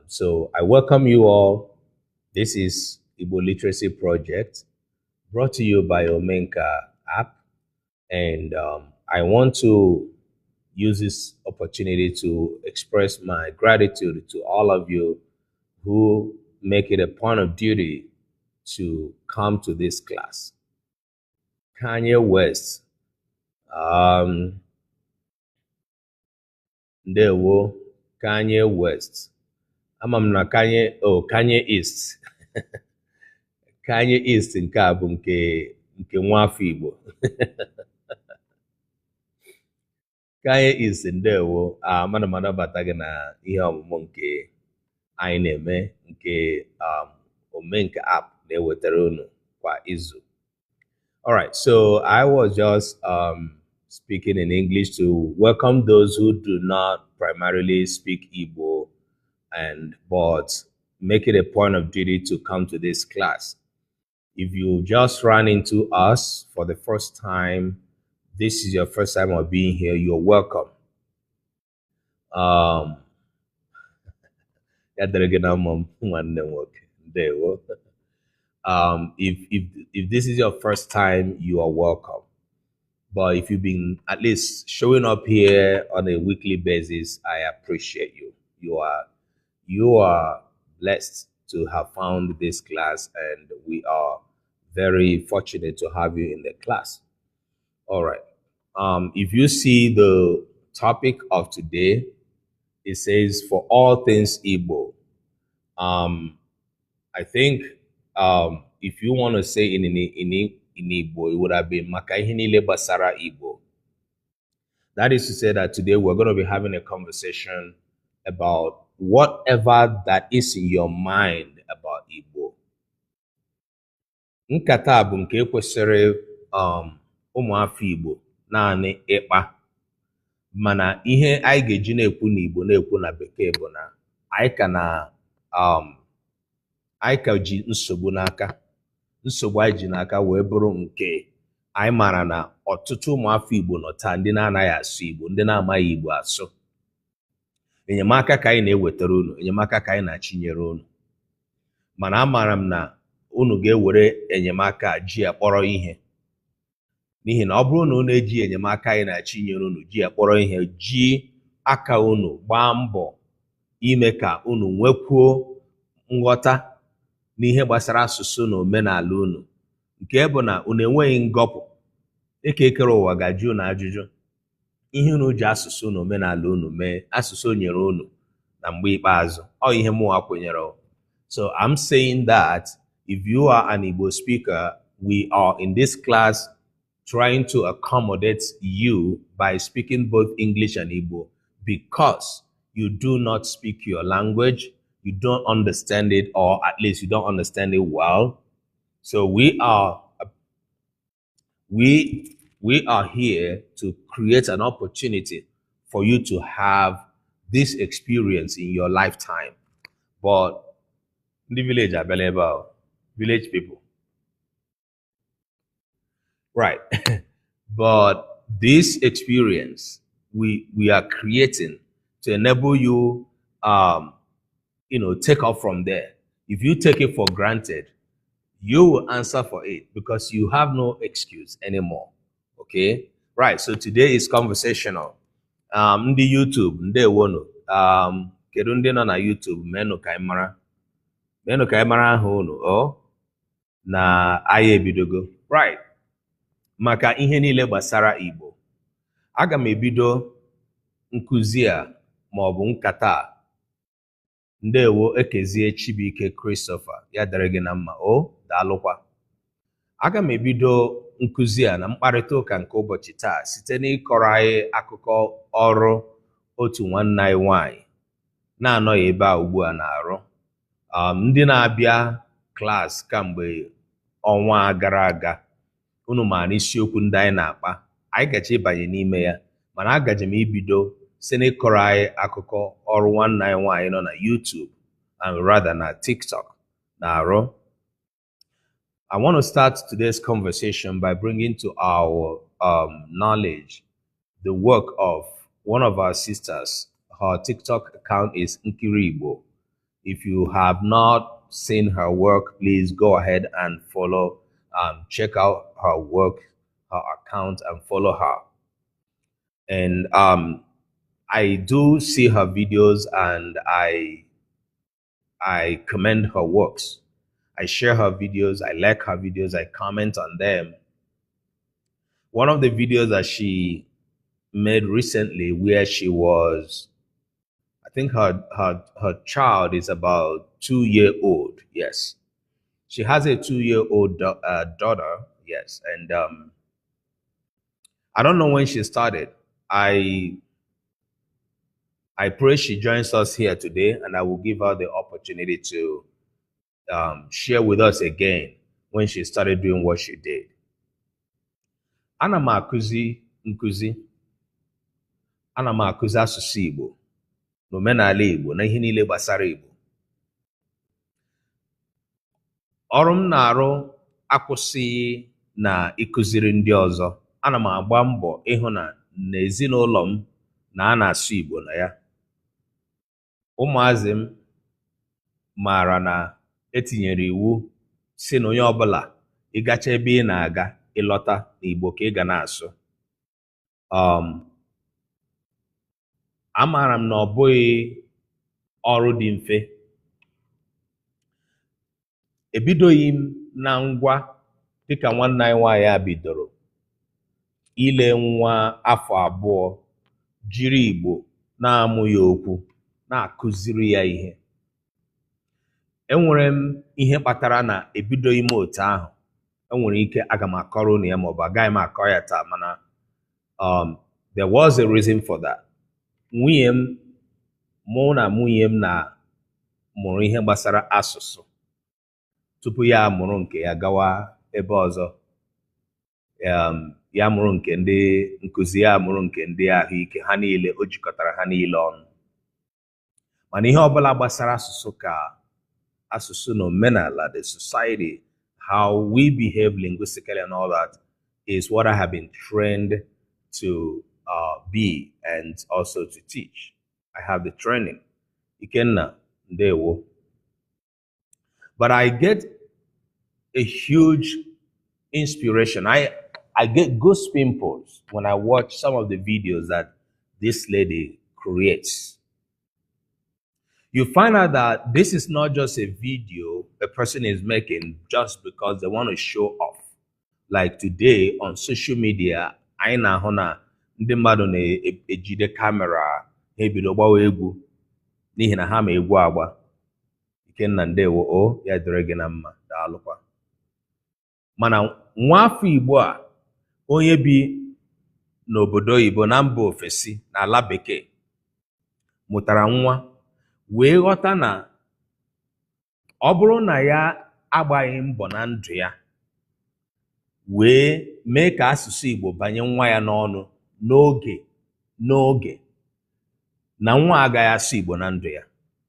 So I welcome you all. This is Igbo Literacy Project, brought to you by Omenka app. And I want to use this opportunity to express my gratitude to all of you who make it a point of duty to come to this class. Kanye West, ndewo. Kanye West, ama m na Kanye East. Kanye East nke a bụ nke nwafọ Igbo. Kanye East, ndewo. Mana m anabata gị na ihe ọmụmụ nke anyị na-eme nke Omenka app na-ewetara unu kwa izu. All right, so I was just speaking in English to welcome those who do not primarily speak Igbo but make it a point of duty to come to this class. If you just ran into us for the first time, this is your first time of being here, you're welcome. If this is your first time, you are welcome. But if you've been at least showing up here on a weekly basis, I appreciate you. You are blessed to have found this class, and we are very fortunate to have you in the class. All right. If you see the topic of today, it says for all things Igbo. I think if you want to say in Igbo, it would have been Maka ihe niile gbasara Igbo. That is to say that today we're going to be having a conversation about whatever that is in your mind about Igbo. Nkata bụ nke kwesịrị ụmụafọ Igbo naanị ịkpa, mana ihe anyị ga-eji na-ekwu n'Igbo na-ekwu na Bekee bụ na anyị ka ji nsogbu n'aka. Nsogbu anyị ji n'aka wee bụrụ nke anyị mara na ọtụtụ ụmụafọ Igbo nọ taa ndị na-anaghị asụ Igbo, ndị na-amaghị Igbo asụ. Enyemaka ka anyị na-ewetara unu, enyemaka ka anyị na-achinyere unu, mana amara m na unu ga-ewere enyemaka ji ya kpọrọ ihe, n'ihi na ọ bụrụ na unu eji enyemaka anyị na-achinyere unu ji ya kpọrọ ihe, ji aka unu gbaa mbọ ime ka unu nwekwuo nghọta n'ihe gbasara asụsụ na omenala unu, nke bụ na unu enweghị ngọpụ. Ekere ụwa ga-ajụ unu ajụjụ ihe unu ji asụsụ na omenala unu mee, asụsụ nyere unu na mgbe ikpeazụ. Ọ ihe mụnwa kwenyere. So I'm saying that if you are an Igbo speaker, we are in this class trying to accommodate you by speaking both English and Igbo, because you do not speak your language, you don't understand it, or at least you don't understand it well. So we are here to create an opportunity for you to have this experience in your lifetime. But the village are available, village people. Right. But this experience we are creating to enable you take off from there. If you take it for granted, you will answer for it because you have no excuse anymore. Okay? Right. So today is conversational. Ndị YouTube, ndewonu. Kedu ndị nọ na YouTube, menu ka anyị mara ahụ unu, na anyị ebidogo. Right. Maka ihe niile gbasara Igbo. Aga m ebido nkuzi a ma ọ bụ nkata a. Ndewo Ekezie Chibuike Christopher, ya dere gị na mma, daalụkwa. Aga m ebido nkuzi a na mkparịta ụka nke ụbọchị taa site n'ịkọrọ anyị akụkọ ọrụ otu nwanne anyị nwanyị na-anọghị ebe a ugbu a na-arụ. Ndị na-abịa klaasị kamgbe ọnwa gara aga, unu maara isiokwu ndị anyị na-akpa. Anyị gaje ịbanye n'ime ya, mana agaje m ibido site n'ịkọrọ anyị akụkọ ọrụ nwanne anyị nwaanyị nọ na YouTube and rather na TikTok na-arụ. I want to start today's conversation by bringing to our knowledge the work of one of our sisters. Her TikTok account is Nkiri Igbo. If you have not seen her work, please go ahead and follow, check out her work, her account, and follow her. And I do see her videos, and I commend her works. I share her videos, I like her videos, I comment on them. One of the videos that she made recently, where she was, I think her child is about 2 year old. Yes, she has a 2 year old daughter. Yes, and I don't know when she started. I pray she joins us here today, and I will give her the opportunity to share with us again when she started doing what she did. Ana m akụzi nkụzi, ana m akụzi asụsụ Igbo na omenala Igbo na ihe niile gbasara Igbo. Ọrụ m na-arụ akwụsịghị na ịkụziri ndị ọzọ. Ana m agba mbọ ịhụ na n'ezinụlọ m na a na-asụ Igbo na ya. Ụmụazị m maara na etinyere iwu si na onye ọbụla ịgacha ebe ị na-aga ịlọta n'Igbo ka ị ga na-asụ. Amaara m na ọ bụghị ọrụ dị mfe. Ebidoghị m na ngwa dịka nwanne anyị nwaanyị a bidoro ile nwa afọ abụọ jiri Igbo na-amụ ya okwu, na-akụziri ya ihe. Enwere m ihe kpatara na ebidoghị m otu ahụ. Enwere ike aga m akọrọ unu ya maọbụ agaghị m akọ ya taa, mana there was a reason for that. Nwunye m, mụ na nwunye m na mụrụ ihe gbasara asụsụ tupu ya mụrụ nke ya gawa ebe ọzọ. Ya mụrụ nke ndị nkụzi, ya mụrụ nke ndị ahụike, ha niile o jikọtara ha niile ọnụ. Mana ihe ọbụla gbasara asụsụ ka asụsụ na omenala, the society, how we behave linguistically and all that is what I have been trained to be and also to teach. I have the training. Ikenna, ndewo. But I get a huge inspiration. I get goose pimples when I watch some of the videos that this lady creates. You find out that this is not just a video a person is making just because they want to show off. Like today on social media, anyị na-ahụ na ndị mmadụ na-ejide kamera ha ebido gbawa egwu n'ihi na ha ma egwu agba. Ikenna, ndewo, o ya dịrị gị na mma, daalụkwa. Mana nwa afọ Igbo a, onye bi n'obodo Igbo na mba ofesi na ala bekee, mụtara nwa wee ghọta na ọ bụrụ na ya agbaghị mbọ na ndụ ya wee mee ka asụsụ Igbo banye nwa ya n'ọnụ n'oge na nwa agaghị asụ Igbo na ndụ ya.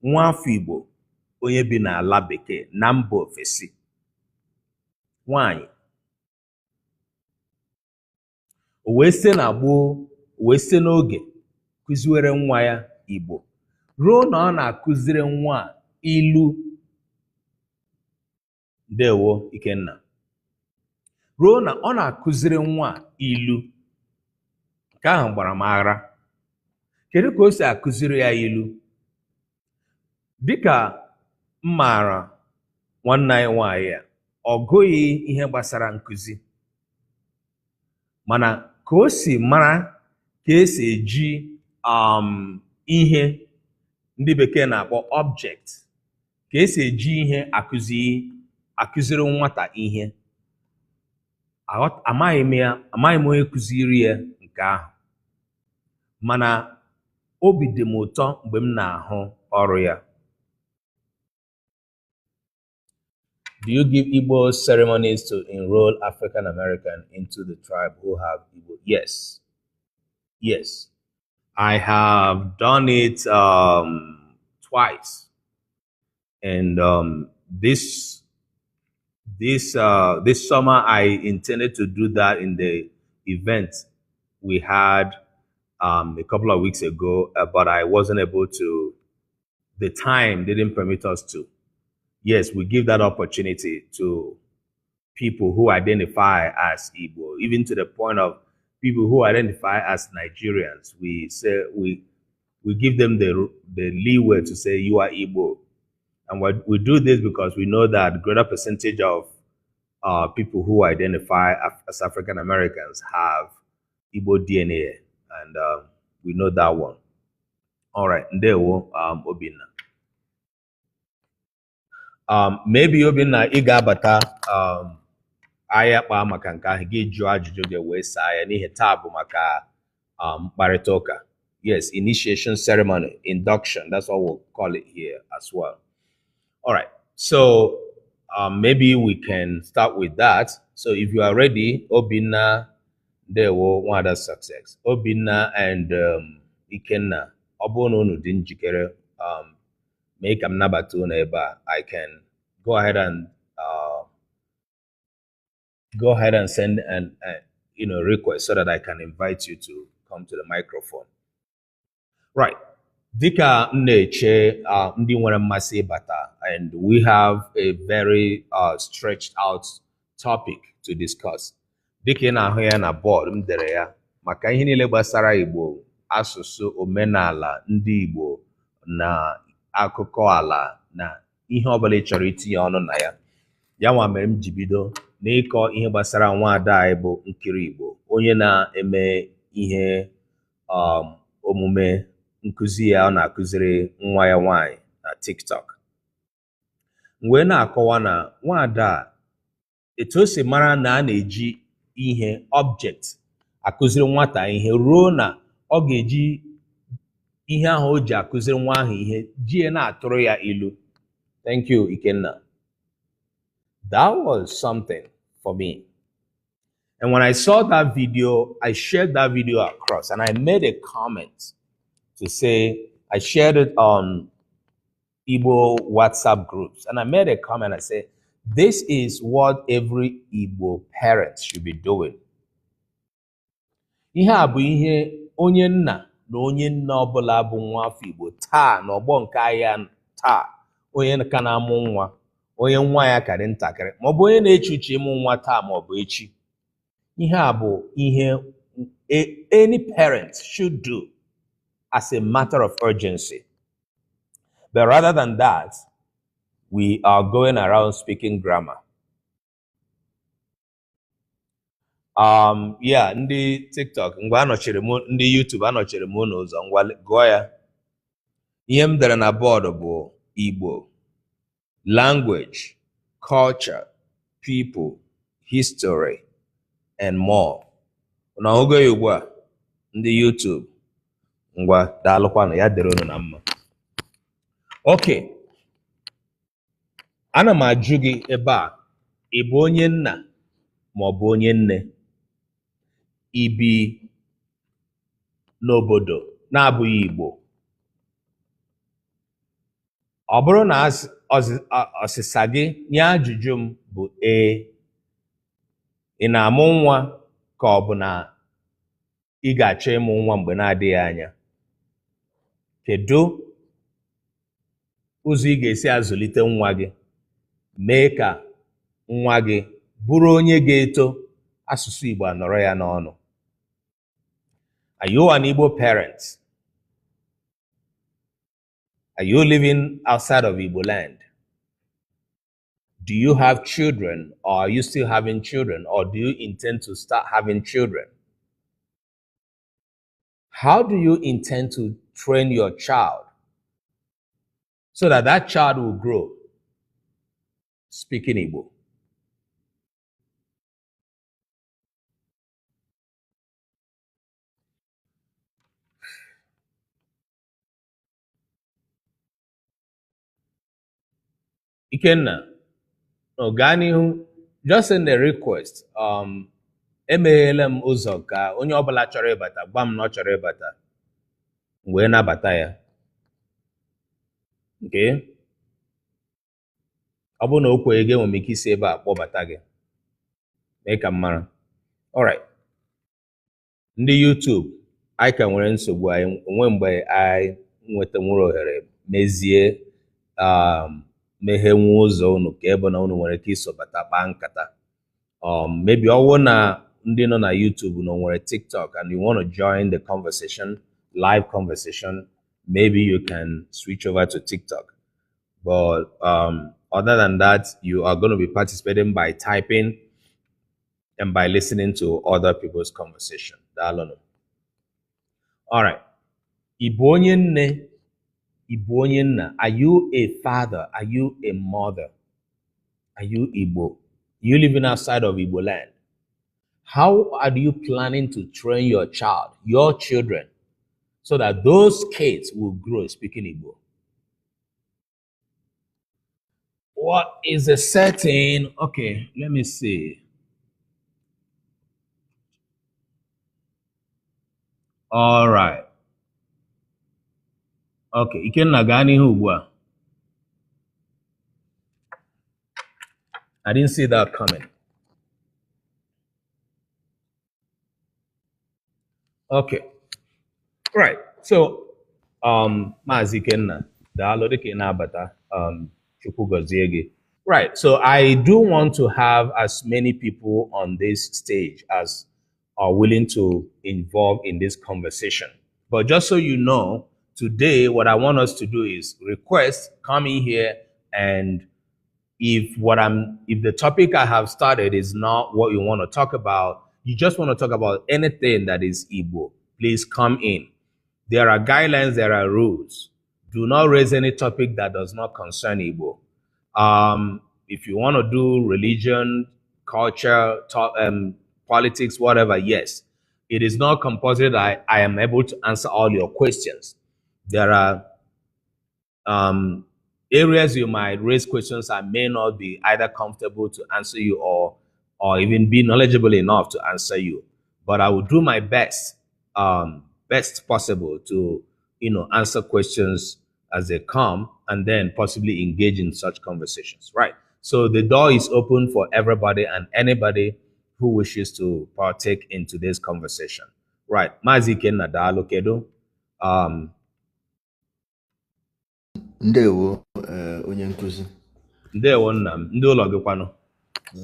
Nwa afọ Igbo onye bi n'ala bekee na mba ofesi, nwanyị, o wee site na gboo, o wee site n'oge kụziwere nwa ya Igbo, ruo na ọ na-akụziri nwa ilu. Ndewo Ikenna. Ruo na ọ na-akụziri nwa ilu. Nke ahụ gbara m ara. Kedu ka o si akụziri ya ilu? Dịka m maara nwanne anyị nwaanyị a, ọ gụghị ihe gbasara nkụzi, mana ka o si mara ka esi eji ihe ndị bekee na-akpọ object, ka esi eji ihe akụziri nwata ihe, amaghị m onye kụziri ya nke ahụ, mana obi dị m ụtọ mgbe m na-ahụ ọrụ ya. Do you give Igbo ceremonies to enroll African American into the tribe who have Igbo? Yes. Yes. I have done it twice. And this summer I intended to do that in the event we had a couple of weeks ago, but I wasn't able to the time didn't permit us to. Yes, we give that opportunity to people who identify as Igbo, even to the point of people who identify as Nigerians. We say we give them the leeway to say you are Igbo. And we do this because we know that greater percentage of people who identify as African Americans have Igbo DNA, and we know that one. All right, ndewo Obinna. Maybe Obinna ị ga-abata ahịa kpaa maka nke ahụ gị jụọ ajụjụ gị wee saa ya n'ihi taa bụ maka mkparịta ụka. Yes, initiation ceremony, induction, that's what we'll call it here as well. All right, so maybe we can start with that. So if you are ready, Obinna, there will one other success. Obinna and Ikenna, Obono dị njikere, make am nabatu neba. I can go ahead and send an request so that I can invite you to come to the microphone. Right. Dika Nneche ndị nwere mmasị ịbata, and we have a very stretched out topic to discuss. Dika ị na-ahụ ya na board m dere ya maka ihe niile gbasara Igbo, asụsụ, omenala ndị Igbo na akụkọ ala na ihe ọbụla ị chọrọ itinye ọnụ na ya. Ya nwa mere m ji bido n'ịkọ ihe gbasara nwaada anyị bụ Nkiri Igbo, onye na-eme ihe omume nkụzi ya ọ na-akụziri nwa ya nwanyị na TikTok. Mgbe na-akọwa na nwaada etu o si mara na a na-eji ihe object akụziri nwata ihe ruo na ọ ga-eji ihe ahụ o ji akụziri nwa ahụ ihe ji na-atụrụ ya ilu. Thank you, Ikenna. That was something for me. And when I saw that video, I shared that video across and I made a comment to say, I shared it on Igbo WhatsApp groups. And I made a comment, I said, this is what every Igbo parent should be doing. Ihe a bụ ihe onye nna na onye nna ọbụla bụ nwa afọ Igbo taa na ọgbọ nke ahịa taa, onye ka na-amụ nwa, onye nwa ya ka dị ntakịrị, ma ọ bụ onye na-eche uche ịmụ nwa taa ma ọ bụ echi. Ihe a bụ ihe any parent should do as a matter of urgency. But rather than that, we are going around speaking grammar. Yeah, ndị TikTok, ngwa anọchiri m, ndị YouTube anọchiri m n'ụzọ, ngwa gụọ ya. Ihe m dere na bọọdụ bụ Igbo, language, culture, people, history, and more. Na ahụgo ya ugbu a, ndị YouTube, ngwa daalụkwanụ, ya dere unu na mma. Okay, ana m ajụ gị ebe a, ị bụ onye nna ma ọ bụ onye nne? Ị bi n'obodo na-abụghị Igbo? Ọ bụrụ na ọsịsa gị nye ajụjụ m bụ ee, ị na-amụ nwa ka ọ bụ na ị ga-achọ ịmụ nwa mgbe na-adịghị anya? Kedu ụzọ ị ga-esi azụlite nwa gị, mee ka nwa gị bụrụ onye ga-eto asụsụ Igbo anọrọ ya n'ọnụ? Are you an Igbo parent? Are you living outside of Igbo land? Do you have children, or are you still having children, or do you intend to start having children? How do you intend to train your child so that that child will grow speaking Igbo? Ikenna, gaa n'ihu, just send a request. Emeghela m ụzọ ka onye ọbụla chọrọ ịbata gwa m na ọ chọrọ ịbata, wee nabata ya. Okay? Ọ bụ na o kweghị gị, enwere m ike isi ebe a kpọbata gị, mee ka m mara. Alright. Ndị YouTube, anyị ka nwere nsogbu, anyị onwe mgbe anyị nweta nwere ohere mezie meghenwe ụzọ unu ka ebe na unu nwere ike iso bata kpaa nkata. Maybe ọwụ na ndị nọ na YouTube na nwere TikTok and you want to join the conversation, live conversation, maybe you can switch over to TikTok. But other than that, you are going to be participating by typing and by listening to other people's conversation. All right. Igbo onye nne, Igbo onye nna. Are you a father? Are you a mother? Are you Igbo? You living outside of Igbo land? How are you planning to train your child, your children, so that those kids will grow speaking Igbo? What is the setting? Okay, let me see. All right. Okay, Ikenna gaa n'ihu ugbu a. I didn't see that coming. Okay. Right. So, Maazị Ikenna, daalụ dịka ị na-abata, Chukwu gọzie gị. Right. So I do want to have as many people on this stage as are willing to involve in this conversation. But just so you know, today what I want us to do is request, come in here, and if the topic I have started is not what you want to talk about, you just want to talk about anything that is Igbo, please come in. There are guidelines, there are rules. Do not raise any topic that does not concern Igbo. If you want to do religion, culture, politics, whatever, yes. It is not compulsory that I am able to answer all your questions. There are areas you might raise questions I may not be either comfortable to answer you or even be knowledgeable enough to answer you. But I will do my best, best possible to, answer questions as they come and then possibly engage in such conversations, right? So the door is open for everybody and anybody who wishes to partake in today's conversation, right? Maazị Ikenna daalụ kedu. Ndewo onye nkuzi. Ndewo nna m, ndị ụlọ gị kwanụ?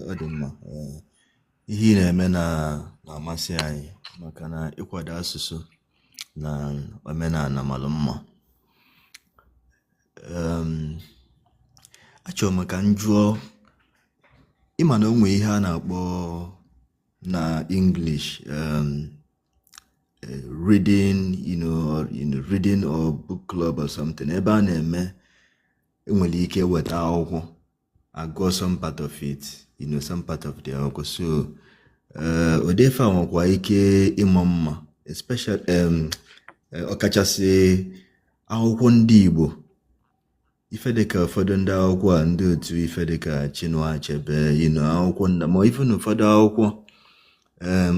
Ọ dị mma. Ihe ị na-eme na-amasị anyị maka na ịkwado asụsụ na omenala mara mma. Achọrọ m ka m jụọ, ịma na o nwee ihe a na-akpọ na English reading, reading or book club or something. Ebe a na-eme enwere ike weta akwụkwọ, agụọ some part of it, some part of the akwụkwọ. So odefe a nwekwa ike ịma mma, especially ọkachasị akwụkwọ ndị Igbo. Ife dịka ụfọdụ ndị akwụkwọ a ndị otu ife dịka Chinua Achebe, akwụkwọ nda, ma ife na ụfọdụ akwụkwọ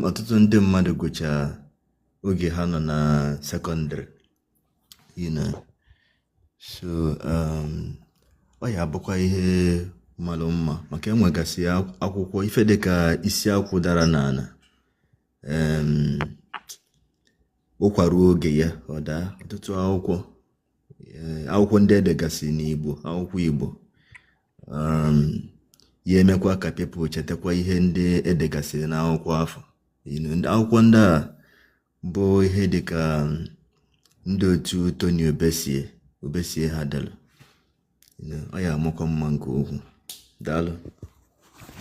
ọtụtụ ndị mmadụ gụcha oge ha nọ na sekọndịrị, so ọ ya abụkwa ihe mara mma maka enwegasị akwụkwọ ife dịka isi akwụ dara n'ala, ụkwara oge ya ọ daa. Ọtụtụ akwụkwọ ndị edegasị n'Igbo, akwụkwọ Igbo, ya emekwa ka people chetakwa ihe ndị edegasịrị n'akwụkwọ afọ. Akwụkwọ ndị a bụ ihe dịka ndị otu Tony Obesie ha delu. Ọ ya amụkọ mma nke ukwuu. Daalụ.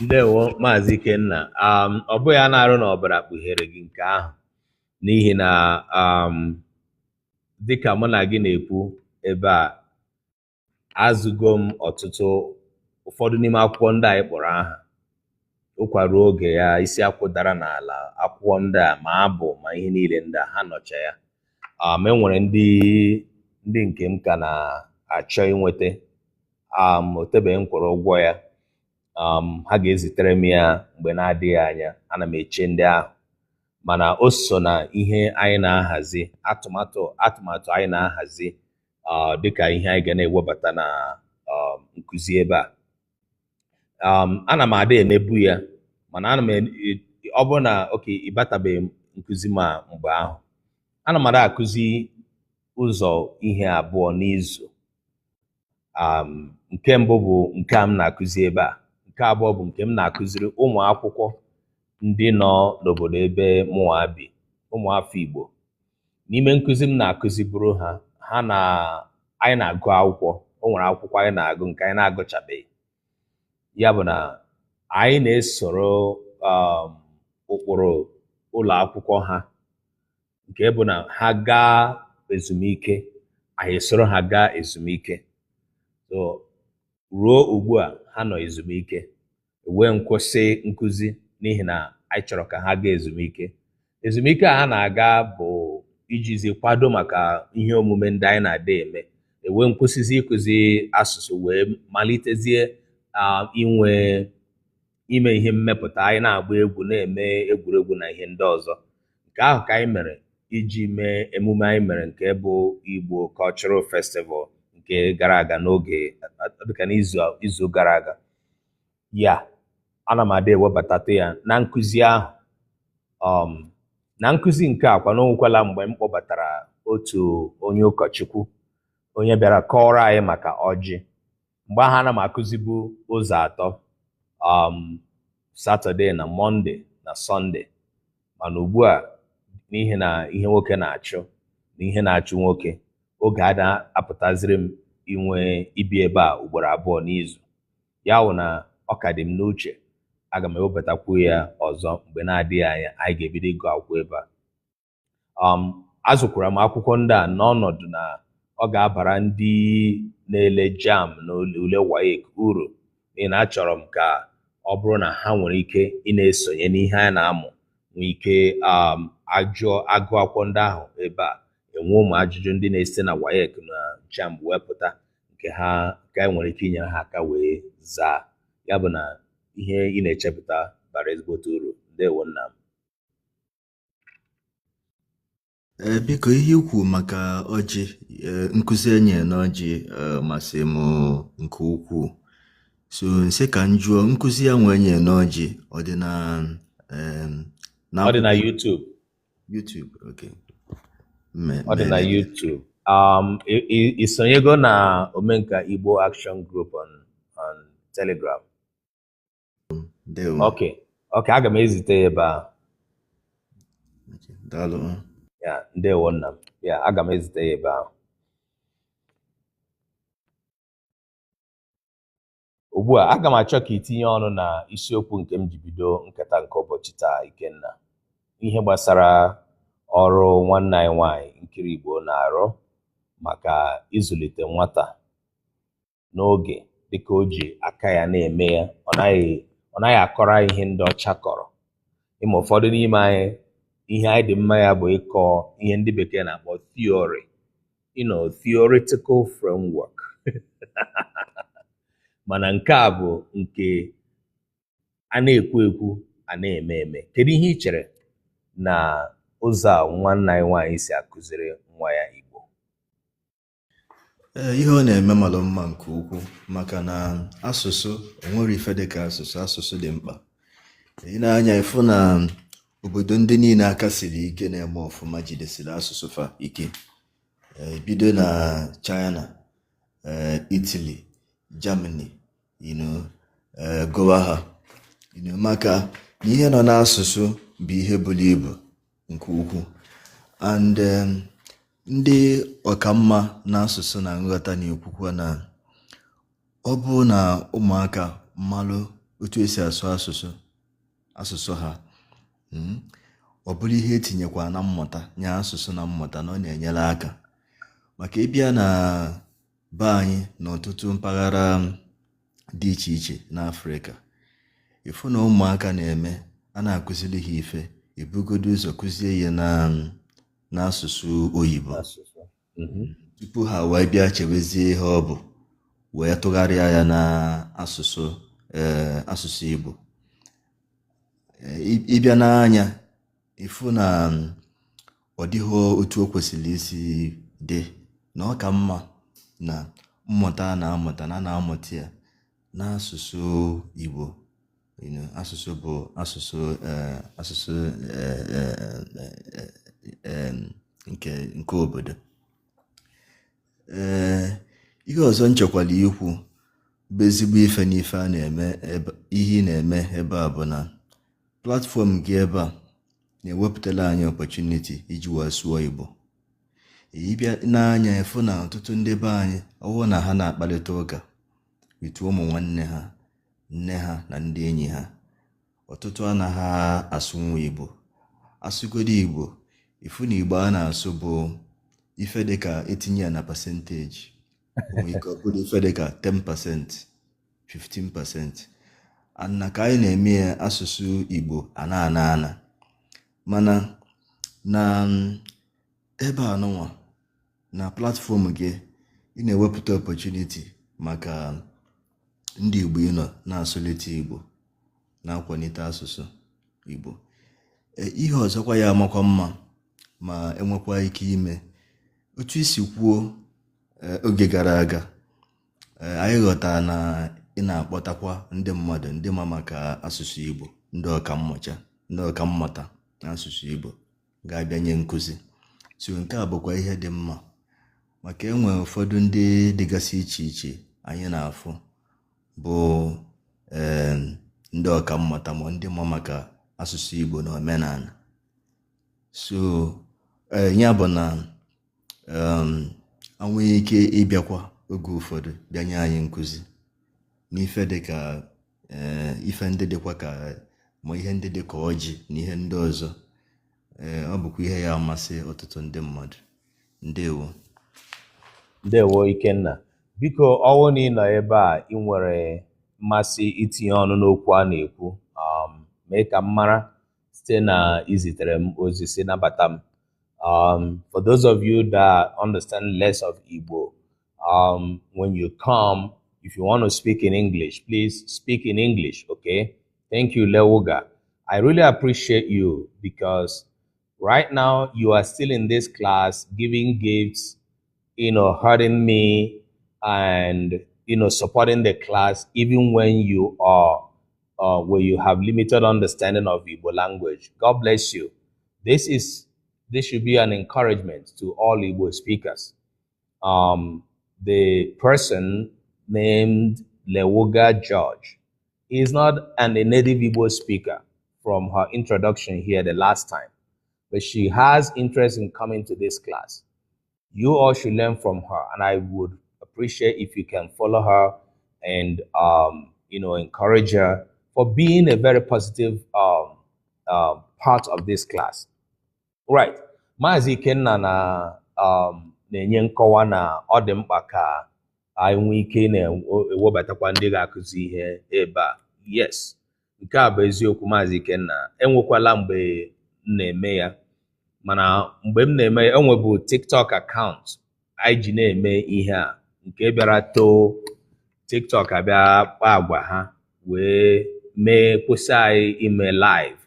Ndewo Maazị Ikenna. Ọ bụghị a na-arụ na ọbara kpughere gị nke ahụ, n'ihi na dịka mụ na gị na-ekwu ebe a, azụgo m ụfọdụ n'ime akwụkwọ ndị anyị kpọrọ aha, ụkwara oge ya, isi akwụ dara n'ala, akwụkwọ ndị a ma abụ ma ihe niile ndị a ha nọcha ya. Enwere ndị nke m ka na-achọ inweta, otebeghị m kwụrụ ụgwọ ya. Ha ga-ezitere m ya mgbe na-adịghị anya. Ana m eche ndị ahụ, mana o so na ihe anyị na-ahazi, atụmatụ anyị na-ahazi dịka ihe anyị ga na-ewebata na nkụzi ebe a. Ana m ada emebu ya, mana ọ bụrụ na ịbatabeghị nkụzi ma mgbe ahụ, ana m ada akụzi ụzọ ihe abụọ n'izu nke mbụ bụ nke a m na-akụzi ebe a. Nke abụọ bụ nke m na-akụziri ụmụ akwụkwọ ndị nọ n'obodo ebe mụnwa bi, ụmụafọ Igbo. N'ime nkụzi m na-akụzi bụrụ ha anyị na-agụ akwụkwọ. O nwere akwụkwọ anyị na-agụ nke anyị na-agụchabeghị. Ya bụ na anyị na-esoro ụkpụrụ ụlọ akwụkwọ ha, nke bụ na ha gaa ezumike, anyị esoro ha gaa ezumike. So ruo ugbu a ha nọ ezumike, wee nkwụsị nkụzi n'ihi na anyị chọrọ ka ha gaa ezumike. Ezumike a ha na-aga bụ ijizi kwado maka ihe omume ndị anyị na-ada eme. Wee nkwụsịzi ịkụzi asụsụ, wee malitezie ime ihe mmepụta. Anyị na-agba egwu, na-eme egwuregwu na ihe ndị ọzọ. Nke ahụ ka anyị mere iji mee emume anyị mere nke bụ Igbo Cultural Festival nke gara aga, n'oge dịka n'izu gara aga. Ya, ana m ada ewebatata ya na nkụzi ahụ. Na nkụzi nke akwa n'onwekwala mgbe m kpọbatara otu onye ụkọchukwu, onye bịara kọọrọ anyị maka ọjị. Mgbe ahụ ana m akụzibu ụzọ atọ, Satọde na Mọnde na Sọnde. Mana ugbu a, n'ihi na ihe nwoke na-achụ na ihe na-achụ nwoke, oge a na-apụtaziri m ibi ebe a ugboro abụọ n'izu. Ya wụ na ọ ka dị m n'uche, aga m ewebatakwu ya ọzọ mgbe na-adịghị anya. Anyị ga-ebido ịgụ akwụkwọ ebe a. Azụkwara m akwụkwọ ndị a n'ọnọdụ na ọ ga-abara ndị na-ele JAMB na ule WAEC uru, n'ihi na achọrọ m ka ọ bụrụ na ha nwere ike ị na-esonye n'ihe anyị na-amụ, nwee ike agụ akwụkwọ ndị ahụ ebe a, enwe ụmụ ajụjụ ndị na-esite na WAEC na JAMB wepụta, nke anyị nwere ike inyere ha aka wee zaa. Ya bụ na ihe ị na-echepụta bara ezigbote uru. Ndewo nna m. Biko, ihe ikwu maka ọjị, nkụzi enye n'ọjị masị m nke ukwuu. So nsị ka m jụọ, nkụzi ya nwe enye n'ọjị ọ dị na YouTube? YouTube, okay. Ọ dị na YouTube. Isonyego na Omenka Igbo Action Group on Telegram? Okay, aga m ezite ebe a. Daalụ. Ya, ndewo nna m. Ya, aga m ezite ya ebe ahụ. Ugbu a, aga m achọ ka itinye ọnụ na isiokwu nke m ji bido nketa nke ụbọchị taa, Ikenna. Ihe gbasara ọrụ nwanne anyị nwanyị Nkiri Igbo na-arụ maka ịzụlite nwata n'oge dịka o ji aka ya na-eme ya. Ọ naghị akọrọ anyị ihe ndị ọcha kọrọ. Ịma ụfọdụ n'ime anyị, ihe anyị dị mma ya bụ ịkọ ihe ndị bekee na-akpọ theory, theoretical framework. Mana nke a bụ nke a na-ekwu ekwu, a na-eme eme. Kedu ihe ị chere na ụzọ a nwanne anyị nwaanyị si akụziri nwa ya Igbo? Ihe ọ na-eme malụ mma nke ukwuu, maka na asụsụ, onwere ife dịka asụsụ dị mkpa. Ị na-anya ịfụ na obodo ndị niile aka siri ike na-eme ọfụma jidesiri asụsụ fa ike, bido na China, Italy, Germany, gụwa ha, maka na ihe nọ n'asụsụ bụ ihe buru ibu nke ukwuu. And ndị ọkamma n'asụsụ na nghọta na-ekwukwa na ọ bụ na ụmụaka mmalụ otu esi asụ asụsụ ha, ọ bụrụ ihe etinyekwa na mmụta, nye asụsụ na mmụta, na ọ na-enyere aka. Maka ịbịa na be anyị n'ọtụtụ mpaghara dị iche iche n'Afrịka, ịfụ na ụmụaka a na-akụziri ha ife, ebugodo ụzọ kụzie ya n'asụsụ oyibo, tupu ha wee bịa chewezie ihe ọ bụ, wee tụgharịa ya n'asụsụ Igbo. Ịbịa n'anya, ịfụ na ọ dịghị otu o kwesịrị isi dị, na ọ ka mma na mmụta a na-amụta ya n'asụsụ Igbo. Asụsụ bụ asụsụ nke obodo. ihe ọzọ nchekwala ikwu bụ ezigbo ife n'ife a na-eme ihe ị na-eme ebe a bụ na platfọm gị ebe a na-ewepụtara anyị opọchuniti iji wee sụọ Igbo. Ịbịa n'anya efu na ọtụtụ ndị be anyị ọwụ na ha na-akparịta ụka with ụmụ nwanne ha, nne ha na ndị enyi ha, ọtụtụ anaghị asụnwu Igbo. Asụgodo Igbo, ifu na Igbo a na-asụ bụ ife dịka etinye ya na pasentaji, onwe ike ọ bụrụ ife dịka 10%, 15%. Ana ka anyị na-eme ya asụsụ Igbo ana mana na ebe anụnwa na platfọm gị ị na-ewepụta opọchuniti maka ndị Igbo ịnọ na-asụlite Igbo, na-akwalite asụsụ Igbo. Ihe ọzọkwa ya amakwa mma ma enwekwa ike ime otu isi kwuo oge gara aga, anyị ghọtara na ị na-akpọtakwa ndị mmadụ ndị ma maka asụsụ Igbo, ndị ọkammụta n'asụsụ Igbo ga-abịa nye nkụzi. So nke a bụkwa ihe dị mma maka enwe ụfọdụ ndị dịgasị iche iche anyị na-afụ bụ ndị ọkammụta ma ndị ma maka asụsụ Igbo na omenala. So ya bụ na enweghị ike ịbịakwa oge ụfọdụ bịa nye anyị nkụzi n'ife dịka ife ndị dịkwa ka ma ihe ndị dịka ọjị na ihe ndị ọzọ. Ọ bụkwa ihe ya amasị ọtụtụ ndị mmadụ. Ndewo Ikenna, biko ọwụ na ị nọ ebe a ị nwere mmasị itinye ọnụ n'okwu a na-ekwu, mee ka m mara site na izitere m ozi si nabata m. For those of you that understand less of Igbo, when you come, if you want to speak in English, please speak in English, okay? Thank you, Lewuga. I really appreciate you because right now you are still in this class giving gifts, hurting me and, supporting the class even when you are, where you have limited understanding of Igbo language. God bless you. This should be an encouragement to all Igbo speakers. The person named Lewuga George is not a native Igbo speaker from her introduction here the last time, but she has interest in coming to this class. You all should learn from her, and I would appreciate if you can follow her and encourage her for being a very positive part of this class. Right. Maazị Ikenna na-enye nkọwa na ọ dị mkpa ka anyị nwee ike na-ewebatakwa ndị ga-akụzi ihe ebe a. Yes, nke a bụ eziokwu Maazị Ikenna. Enwekwala mgbe m na-eme ya, mana mgbe m na-eme ya enwebu TikTok account anyị ji na-eme ihe a, nke bịara too TikTok abịa kpa agwa ha wee mee kwụsị anyị ime live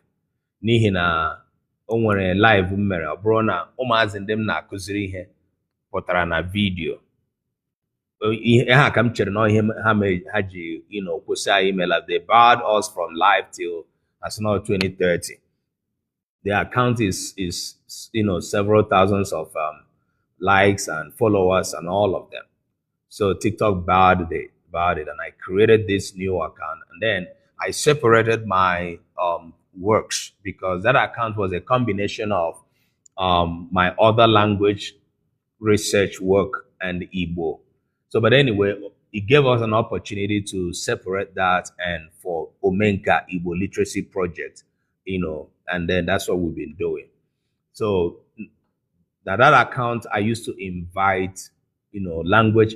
n'ihi na o nwere live m mere. Ọ bụrụ na ụmụazị ndị m na-akụziri ihe pụtara na vidio, ihe ha ka m chere na ihe ha ji kwụsị anyị ime live. They barred us from live till as now 2030. The account is several thousands of likes and followers and all of them. So TikTok barred it, and I created this new account, and then I separated my works because that account was a combination of my other language research work and Igbo. So, but anyway, it gave us an opportunity to separate that and for Omenka Igbo Literacy Project, and then that's what we've been doing. So that account, I used to invite, language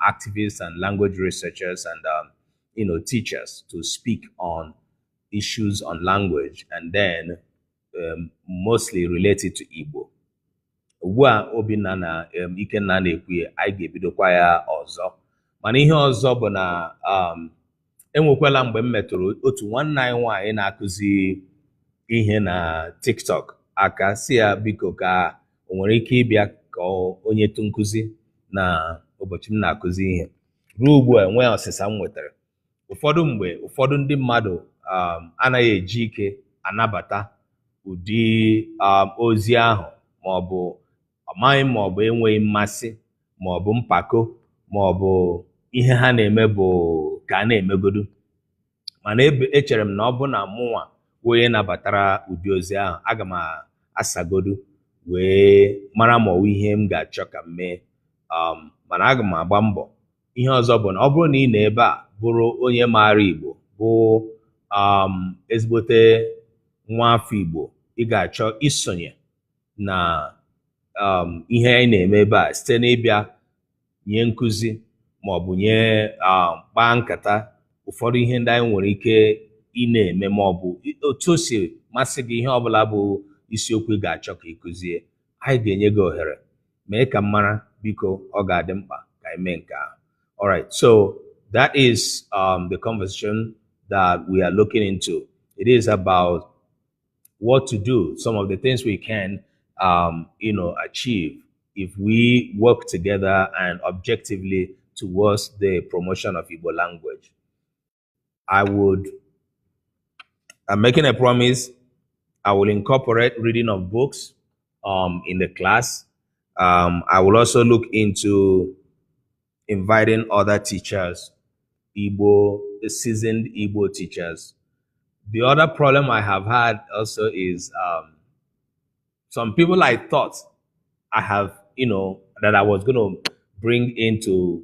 activists and language researchers and, teachers to speak on issues on language, and then mostly related to Igbo. Ugbu a Obinna na Ikenna na-ekwu anyị ga-ebidokwa ya ọzọ, mana ihe ọzọ bụ na enwekwala mgbe m metụrụ otu nwanne anyị nwaanyị na-akụzi ihe na TikTok aka, si ya biko ka o nwere ike ịbịa ka onye tụ nkụzi na ụbọchị m na-akụzi ihe. Ruo ugbu a enweghị ọsịsa m nwetara. Ụfọdụ mgbe ụfọdụ ndị mmadụ anaghị eji ike anabata ụdị ozi ahụ, ma ọ bụ amaghị, ma ọ bụ enweghị mmasị, ma ọ bụ mpako, ma ọ bụ ihe ha na-eme bụ ka a na-emegodu. Mana echere m na ọ bụ na mụnwa onye nabatara ụdị ozi ahụ, aga m asagodu wee mara ma ọwụ ihe m ga-achọ ka m mee. Mana aga m agba mbọ. Ihe ọzọ bụ na ọ bụrụ na ị nọ ebe a bụrụ onye maara Igbo, bụ ezigbote nwa afọ Igbo, ị ga-achọ isonye na ihe anyị na-eme ebe a site n'ịbịa nye nkụzi ma ọ bụ nye kpaa nkata ụfọdụ ihe ndị anyị nwere ike ị na-eme, ma ọ bụ otu o si masị gị, ihe ọbụla bụ isiokwu ị ga-achọ ka ị kụzie, anyị ga-enye gị ohere mee ka m mara, biko ọ ga-adị mkpa ka anyị mee nke ahụ. All right, so that is the conversation that we are looking into. It is about what to do, some of the things we can achieve if we work together and objectively towards the promotion of Igbo language. I'm making a promise. I will incorporate reading of books in the class. I will also look into inviting other teachers, seasoned Igbo teachers. The other problem I have had also is some people I thought I have, that I was going to bring in to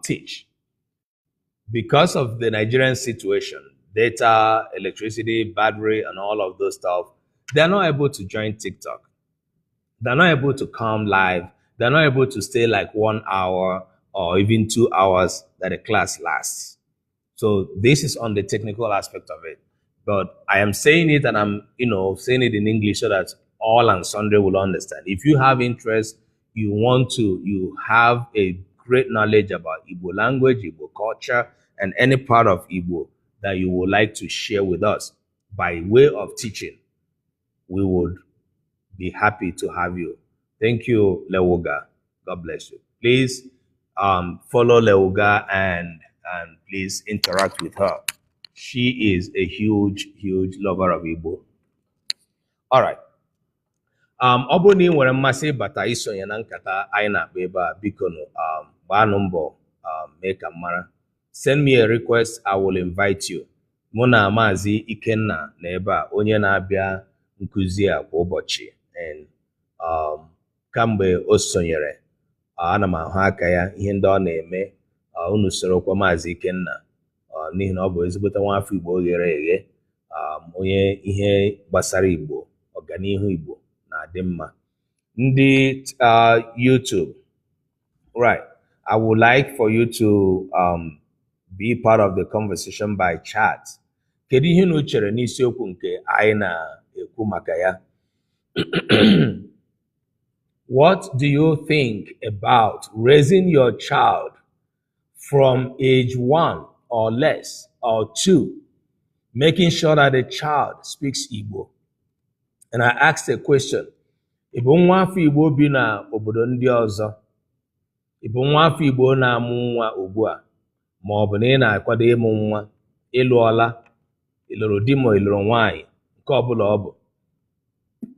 teach. Because of the Nigerian situation, data, electricity, battery, and all of those stuff, they're not able to join TikTok. They're not able to come live. They're not able to stay like 1 hour or even 2 hours that a class lasts. So this is on the technical aspect of it. But I am saying it, and I'm, saying it in English so that all and sundry will understand. If you have interest, you have a great knowledge about Igbo language, Igbo culture, and any part of Igbo that you would like to share with us by way of teaching, we would be happy to have you. Thank you, Lewuga. God bless you. Please follow Lewuga and please interact with her. She is a huge, huge lover of Igbo. All right. Ọ bụrụ na ị nwere mmasị ịbata isonye na nkata anyị na-akpa ebe a, biko gbaanụ mbọ mee ka m mara. Send me a request, I will invite you. Mụ na Maazị Ikenna na ebe a, onye na-abịa nkụzi a kwa ụbọchị. And kamgbe o sonyere, ana m ahụ aka ya, ihe ndị ọ na-eme. Unu sorokwa Maazị Ikenna n'ihi na ọ bụ ezigbote nwa afọ Igbo ghere eghe, onye ihe gbasara Igbo, ọganihu Igbo na-adị mma. Ndị YouTube, right, I would like for you to be part of the conversation by chat. Kedu ihe unu chere n'isiokwu nke anyị na-ekwu maka ya? What do you think about raising your child from age 1 or less or 2, making sure that the child speaks Igbo? And I asked a question. Ị bụ nwa afọ Igbo bi na obodo ndị ọzọ? Ị bụ nwa afọ Igbo na-amụ nwa ugbu a? Ma ọ bụ na ị na-akwado ịmụ nwa, ịlụọla, ịlụrụ di ma ịlụrụ nwaanyị, nke ọ bụla ọ bụ.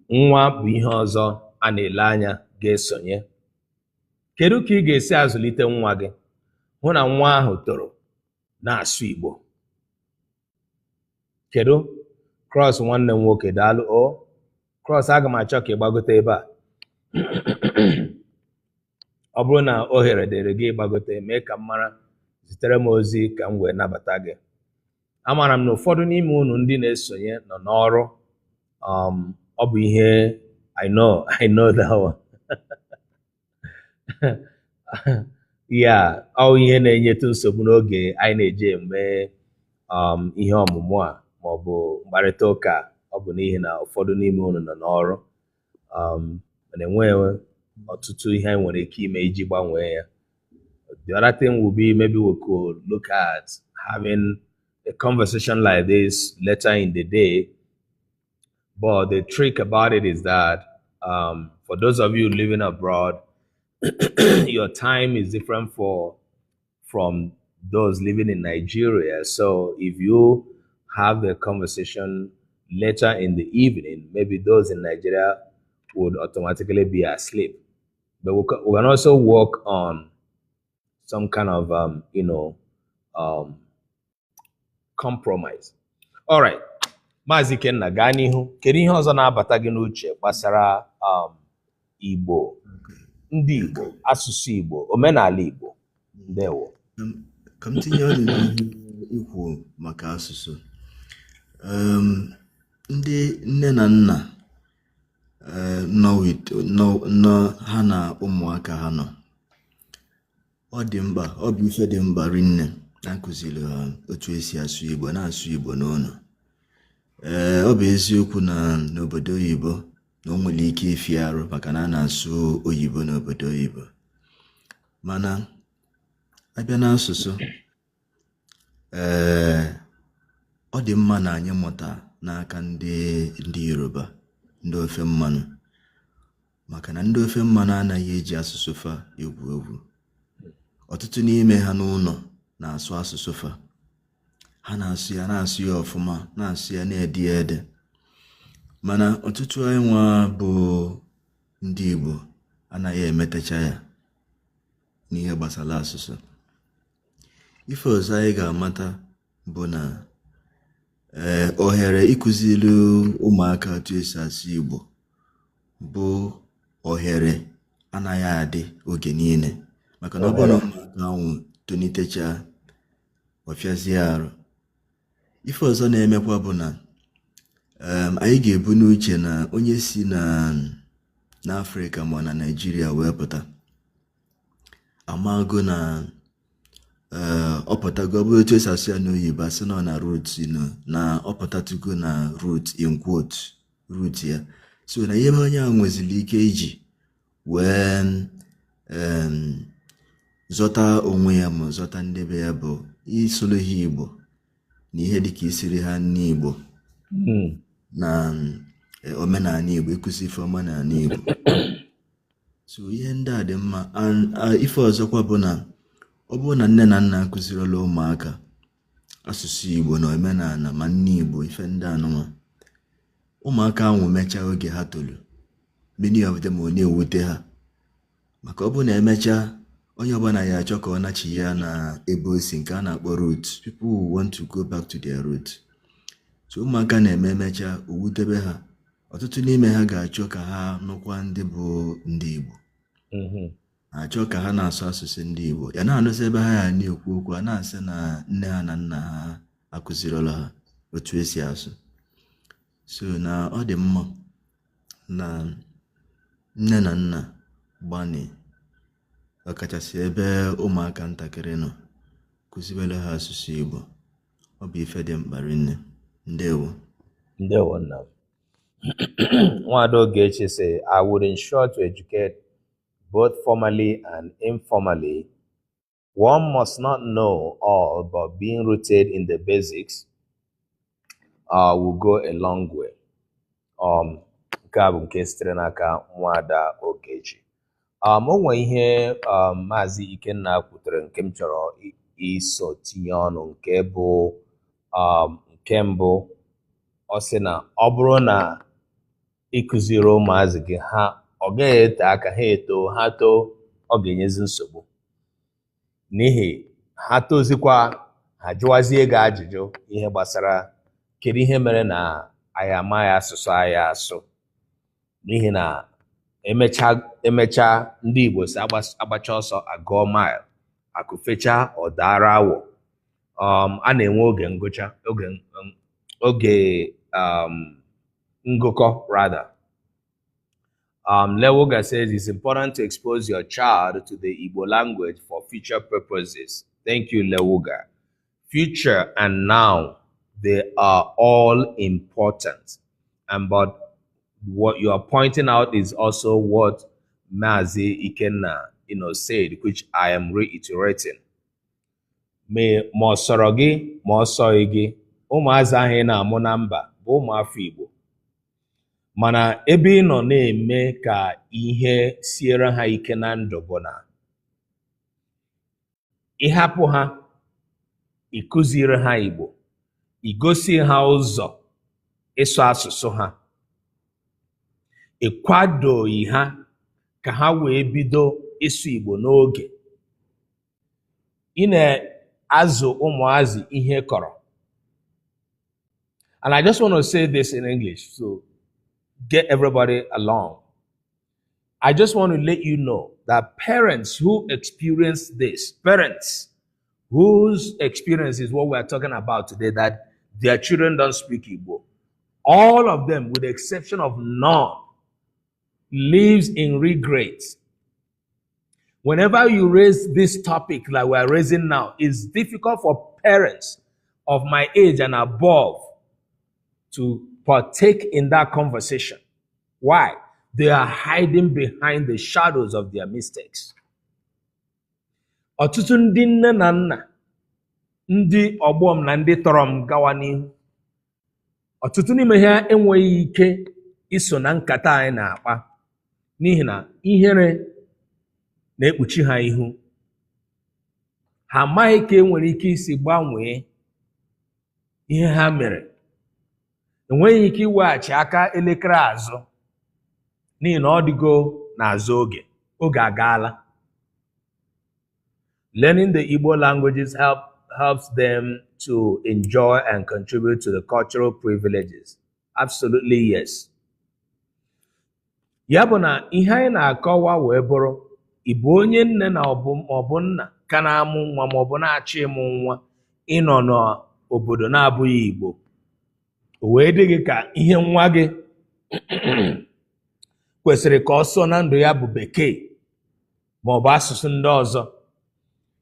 Nwa bụ ihe ọzọ a na-ele anya ga-esonye. Kedu ka ị ga-esi azụlite nwa gị hụ na nwa ahụ toro na-asụ Igbo? Kedu? Cross nwanne m nwoke, daalụ. Cross, aga m achọ ka ị gbagote ebe a. Ọ bụrụ na ohere dịrị gị ịgbagote, mee ka m mara, zitere m ozi ka m wee nabata gị. Amara m na ụfọdụ n'ime unu ndị na-esonye nọ n'ọrụ. Ọ bụ ihe I know that one. Yeah, ọ ihe na-enyetụ nsogbu n'oge anyị na-eji eme ihe ọmụmụ a ma ọ bụ mkparịta ụka. Ọ bụ n'ihi na ụfọdụ n'ime unu nọ n'ọrụ, mana enweghị ọtụtụ ihe anyị nwere ike ime iji gbanwee ya. The other thing will be, maybe we could look at having a conversation like this later in the day. But the trick about it is that for those of you living abroad, your time is different from those living in Nigeria. So if you have the conversation later in the evening, maybe those in Nigeria would automatically be asleep. But we can also work on some kind of compromise. All right. Maazị Ikenna, gaa n'ihu. Kedu ihe ọzọ na-abata gị n'uche gbasara Igbo, ndị Igbo, asụsụ Igbo, omenala Igbo? Ndewo. Ka m tinye ọnụ n'ihe ikwu maka asụsụ. Ndị nne na nna nọ ha na ụmụaka ha nọ. Ọ dị mkpa, ọ bụ ife dị mkpa rinne na-akụziri ha otu esi asụ Igbo, na-asụ Igbo n'ụlọ. Ọ bụ eziokwu na n'obodo oyibo na o nwere ike ifi arụ maka na a na-asụ oyibo n'obodo oyibo. Mana abịa n'asụsụ, ọ dị mma na anyị mụta n'aka ndị Yoruba, ndị ofe mmanụ, maka na ndị ofe mmanụ anaghị eji asụsụ fa egwu egwu. Ọtụtụ n'ime ha n'ụlọ na-asụ asụsụ fa. Ha na-asụ ya ọfụma, na-asụ ya na-ede ya ede. Mana ọtụtụ anyị nwa bụ ndị Igbo anaghị emetacha ya n'ihe gbasara asụsụ. Ife ọzọ anyị ga-amata bụ na ohere ịkụziri ụmụaka otu esi asụ Igbo bụ ohere anaghị adị oge niile, maka na ọ bụrụ na ụmụaka ahụ tonitecha ọfịazie arụ. Ife ọzọ na-emekwa bụ na anyị ga-ebu n'uche na onye si n'Afrịka ma na Naịjirịa wee pụta amago na ọ pụtago, ọ bụrụ otu esi asụ ya n'oyibo asị nọ na root, na ọ pụtatugo na root in quote root ya. So na ihe onye ahụ nweziri ike iji wee zọta onwe ya ma zọta ndebe ya bụ isoro ha Igbo na ihe dịka isiri ha n'Igbo na omenala Igbo, ịkụzi ife omenala Igbo. So ihe ndị a dị mma. Ife ọzọkwa bụ na ọ bụrụ na nne na nna akụzirila ụmụaka asụsụ Igbo na omenala ma nne Igbo, ife ndị anụnwa, ụmụaka ahụ mechaa oge ha tolu, many of them ọ na-ewute ha, maka ọ bụ na emechaa onye ọbụla ya achọ ka ọ nachi ya na ebe osi nke a na-akpọ root. People will want to go back to their root. So ụmụaka na-eme emechaa owutebe ha. Ọtụtụ n'ime ha ga-achọ ka ha nụkwa ndị bụ ndị Igbo, achọ ka ha na-asụ asụsụ ndị Igbo, ya na-anụsị ebe ha ya na-ekwu okwu, a na-asị na nne ha na nna ha akụzirila ha otu esi asụ. So na ọ dị mma na nne na nna gbani, ọkachasị ebe ụmụaka ntakịrị nọ, kụzibere ha asụsụ Igbo. Ọ bụ ife dị mkpa rinne. Ndewo. Ndewo nna. Nwada Ogechi say, I would ensure to educate both formally and informally. One must not know all, but being rooted in the basics will go a long way. Nke a bụ nke sitere n'aka Nwada Ogechi. O nwere ihe Maazị Ikenna kwutere nke m chọrọ iso tinye ọnụ, nke bụ nke mbụ, ọ sị na ọ bụrụ na ịkụziri ụmụazị gị, ha ọ gaghị ete aka, ha eto, ha too, ọ ga-enyezi nsogbu, n'ihi ha tozikwa ha jụwazie gị ajụjụ ihe gbasara kedu ihe mere na anyị amaghị asụsụ anyị asụ, n'ihi na emecha ndị Igbo si agbacha ọsọ agụọ mile, akụfecha ọ dara awọ. A na-enwe oge ngụcha, oge ngụkọ rather. Lewuga says it's important to expose your child to the Igbo language for future purposes. Thank you, Lewuga. Future and now, they are all important. But what you are pointing out is also what Maazị Ikenna, said, which I am reiterating. Ma ọ sọrọ gị ma ọ sọghị gị, ụmụazị ahụ ị na-amụ na mba bụ ụmụafọ Igbo. Mana ebe ị nọ na-eme ka ihe siere ha ike na ndụ bụ na ịhapụ ha, ịkụziri ha Igbo, igosi ha ụzọ ịsụ asụsụ ha, ịkwadoghị ha ka ha wee bido ịsụ Igbo n'oge. ine azu umuazi ihe koro. And I just want to say this in English, so get everybody along. I just want to let you know that parents who experience this, parents whose experience is what we are talking about today, that their children don't speak Igbo, all of them, with the exception of none, lives in regret. Whenever you raise this topic like we're raising now, it's difficult for parents of my age and above to partake in that conversation. Why? They are hiding behind the shadows of their mistakes. Ọtụtụ ndị nne na nna, ndị ọgbọ m na ndị tọrọ m gawa n'ihu, ọtụtụ n'ime ha enweghị ike iso na nkata anyị na-akpa n'ihi na ihere na-ekpuchi ha ihu. Ha amaghị ka enwere ike isi gbanwee ihe ha mere. Enweghị ike iweghachi aka elekere azụ n'ihi na ọ dịgo n'azụ oge agaala. Learning the Igbo languages helps them to enjoy and contribute to the cultural privileges. Absolutely yes. Ya bụ na ihe anyị na-akọwa wee bụrụ ịbụ onye nne na ọbụ nna ka na-amụ nwa ma ọ bụ na-achọ ịmụ nwa ịnọ n'obodo na-abụghị Igbo. O wee dị gị ka ihe nwa gị kwesịrị ka ọ sụọ na ndụ ya bụ Bekee ma ọ bụ asụsụ ndị ọzọ.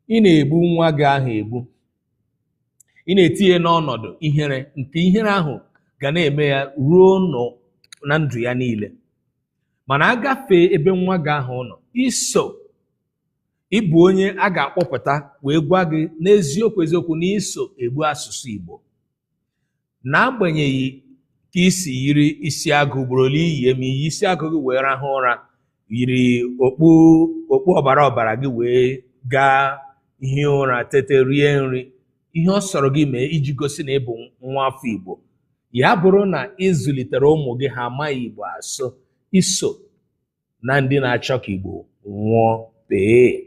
Ị na-egbu nwa gị ahụ egbu. Ị na-etinye n'ọnọdụ ihere nke ihere ahụ ga na-eme ya ruo na ndụ ya niile. Mana agafee ebe nwa gị ahụ nọ, ịbụ onye a ga-akpọpụta wee gwa gị n'eziokwu eziokwu na iso egbu asụsụ Igbo. N'agbanyeghị ka isi yiri isi agụ ugboro n'iyi ma iyi isi agụ gị wee rahụ ụra, yiri okpu ọbara gị wee gaa ihe ụra, tete rie nri, ihe ọ sọrọ gị mee iji gosi na ịbụ nwa afọ Igbo. Ya bụrụ na ịzụlitere ụmụ gị ha amaghị Igbo asụ, iso na ndị na-achọ ka Igbo nwụọ pee.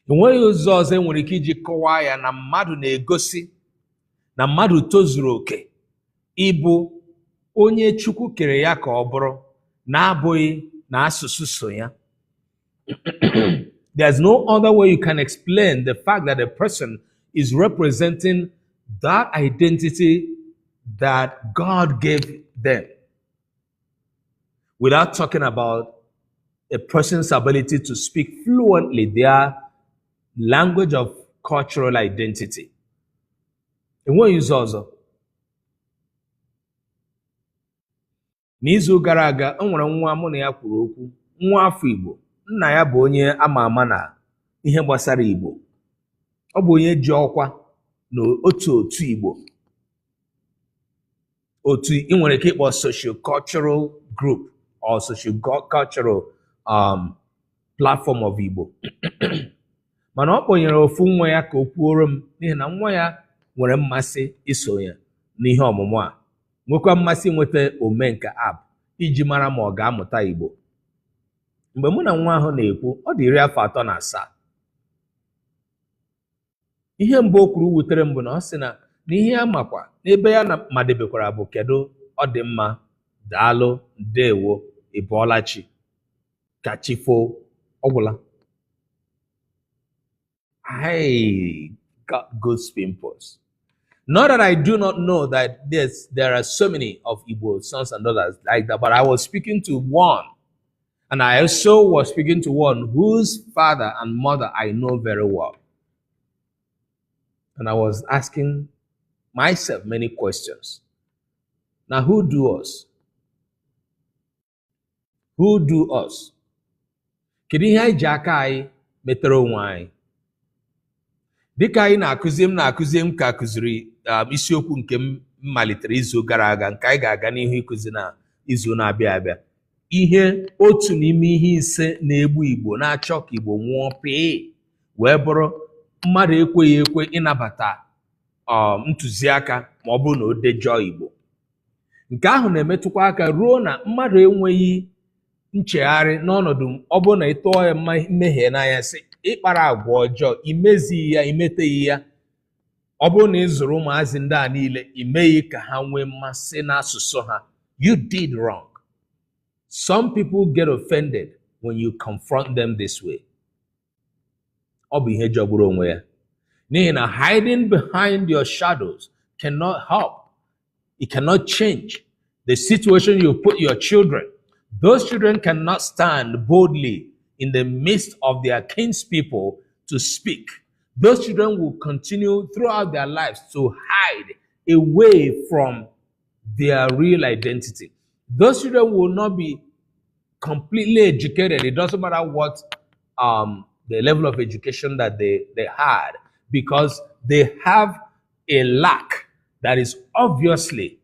Enweghị ụzọ ọzọ enwere ike iji kọwaa ya na mmadụ na-egosi na mmadụ tozuru oke ịbụ onye Chukwu kere ya ka ọ bụrụ, na-abụghị na asụsụ so ya. There's no other way you can explain the fact that a person is representing that identity that God gave them without talking about a person's ability to speak fluently their language of cultural identity. Enweghị ụzọ ọzọ. N'izu gara aga, o nwere nwa mụ na ya kwuru okwu, nwa afọ Igbo. Nna ya bụ onye ama ama na ihe gbasara Igbo. Ọ bụ onye ji ọkwa n'otu Igbo. Otu ị nwere ike ịkpọ socio-cultural group or socio-cultural platform of Igbo. Mana ọ kpọnyere ofu nwa ya ka o kwuoro m n'ihi na nwa ya nwere mmasị iso ya n'ihe ọmụmụ a. Nwekwa mmasị nweta Omenka app iji mara ma ọ ga-amụta Igbo. Mgbe mụ na nwa ahụ na-ekwu, ọ dị 37. Ihe mbụ o kwuru wutere m bụ na ọ sị na n'ihe ya makwa n'ebe ya na madebekwara bụ kedu ọ dị mma, daalụ, ndewo, ịbọọlachi, ka chi foo, ọgwụla. I got goose pimples. Not that I do not know that there are so many of Igbo sons and daughters like that, but I was speaking to one. And I also was speaking to one whose father and mother I know very well. And I was asking myself many questions. Now, who do us? Who do us? Kedu ihe anyị ji aka anyị metere onwe anyị? Dịka anyị na-akụzi m ka akụziri isiokwu nke m malitere izu gara aga, nke anyị ga-aga n'ihu ịkụzi na izu na-abịa abịa. Ihe otu n'ime ihe ise na-egbu Igbo na-achọ ka Igbo nwụọ pee wee bụrụ mmadụ ekweghị ekwe ịnabata ntụziaka ma ọ bụrụ na o dejọọ Igbo. Nke ahụ na-emetụkwa aka ruo na mmadụ enweghị nchegharị n'ọnọdụ ọ bụrụ na ịtụọ ya mmehie n'anya sị ịkpara agwa ọjọọ imezighị ya imeteghị ya ọ bụrụ na ị zụrụ ụmụazị ndị a niile imeghị ka ha nwee mmasị n'asụsụ ha you did wrong. Some people get offended when you confront them this way. Ọ bụ ihe jọgburu onwe ya n'ihi na hiding behind your shadows cannot help. It cannot change the situation you put your children. Those children cannot stand boldly in the midst of their kinspeople to speak. Those children will continue throughout their lives to hide away from their real identity. Those children will not be completely educated. It doesn't matter what the level of education that they had, because they have a lack that is obviously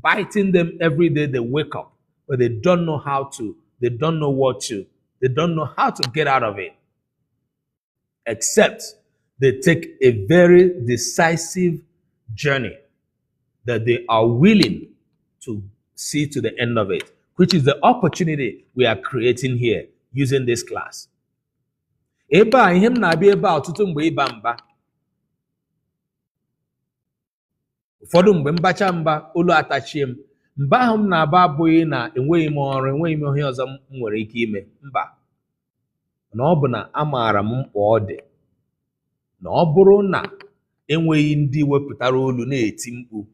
biting them every day they wake up, but they don't know how to, they don't know what to, they don't know how to get out of it, except they take a very decisive journey that they are willing to see to the end of it, which is the opportunity we are creating here using this class. Ebe a ihe m na-abịa ebe a ọtụtụ mgbe ịba mba. Ụfọdụ mgbe mbacha mba olu atachie m. Mba ahụ m na-aba abụghị na enweghị m ọrụ, enweghị m ihe ọzọ m nwere ike ime. Mba. Na ọ bụ na amaara m mkpa ọ dị. Na ọ bụrụ na enweghị ndị wepụtara olu na-eti mkpu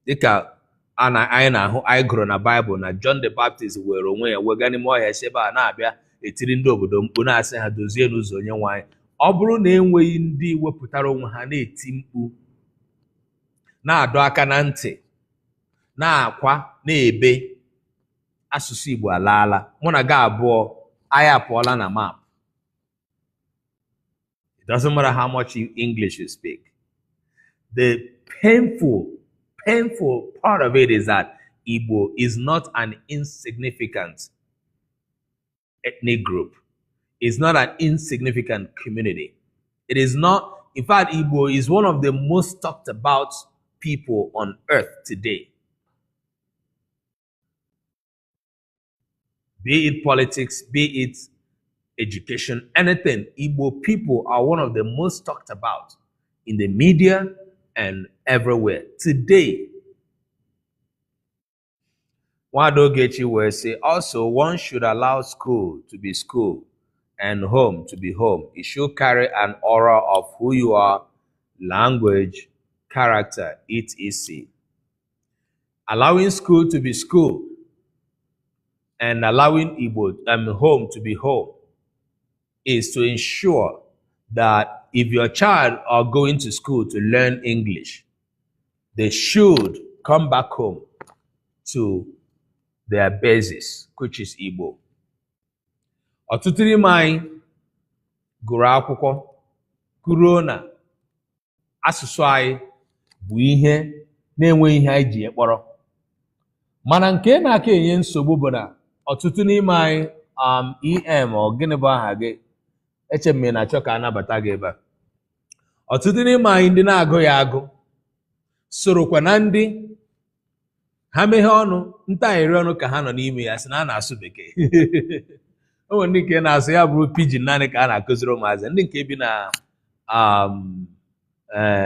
dịka anyị na-ahụ anyị gụrụ na Bible na John the Baptist were onwe ya wega n'ime ọhịa si ebe a na-abịa etiri ndị obodo mkpu na-asị ha dozie n'ụzọ Onyenwe anyị. Ọ bụrụ na enweghị ndị wepụtara onwe ha na-eti mkpu na-adọ aka na ntị na-akwa na-ebe, asụsụ Igbo alaala. Mụ na gị abụọ anyị apụọla na map. It doesn't matter how much English you speak. The painful part of it is that Igbo is not an insignificant ethnic group. It's not an insignificant community. It is not, in fact, Igbo is one of the most talked about people on earth today. Be it politics, be it education, anything, Igbo people are one of the most talked about in the media and everywhere. Today, Wadogechi will say, also, one should allow school to be school and home to be home. It should carry an aura of who you are, language, character, etc. Allowing school to be school and allowing Igbo home to be home is to ensure that if your child are going to school to learn English, they should come back home to their basis, which is Igbo. Ọtụtụ n'ime anyị gụrụ akwụkwọ kwuruo na asụsụ anyị bụ ihe na-enweghị ihe anyị ji ekpọrọ. Mana nke na-aka enye nsogbu bụ na ọtụtụ n'ime anyị ọ gịnị bụ aha gị? Eche m na-achọ ka anabata gị ebe a. Ọtụtụ n'ime anyị ndị na-agụ ya agụ sorokwa na ndị ha meghe ọnụ ntaghịrị ọnụ ka ha nọ n'ime ya sị na a na-asụ Bekee. O nwere ndị nke na-asụ ya bụrụ pidgin naanị ka a na-akụziri ụmụazị. Ndị nke bi na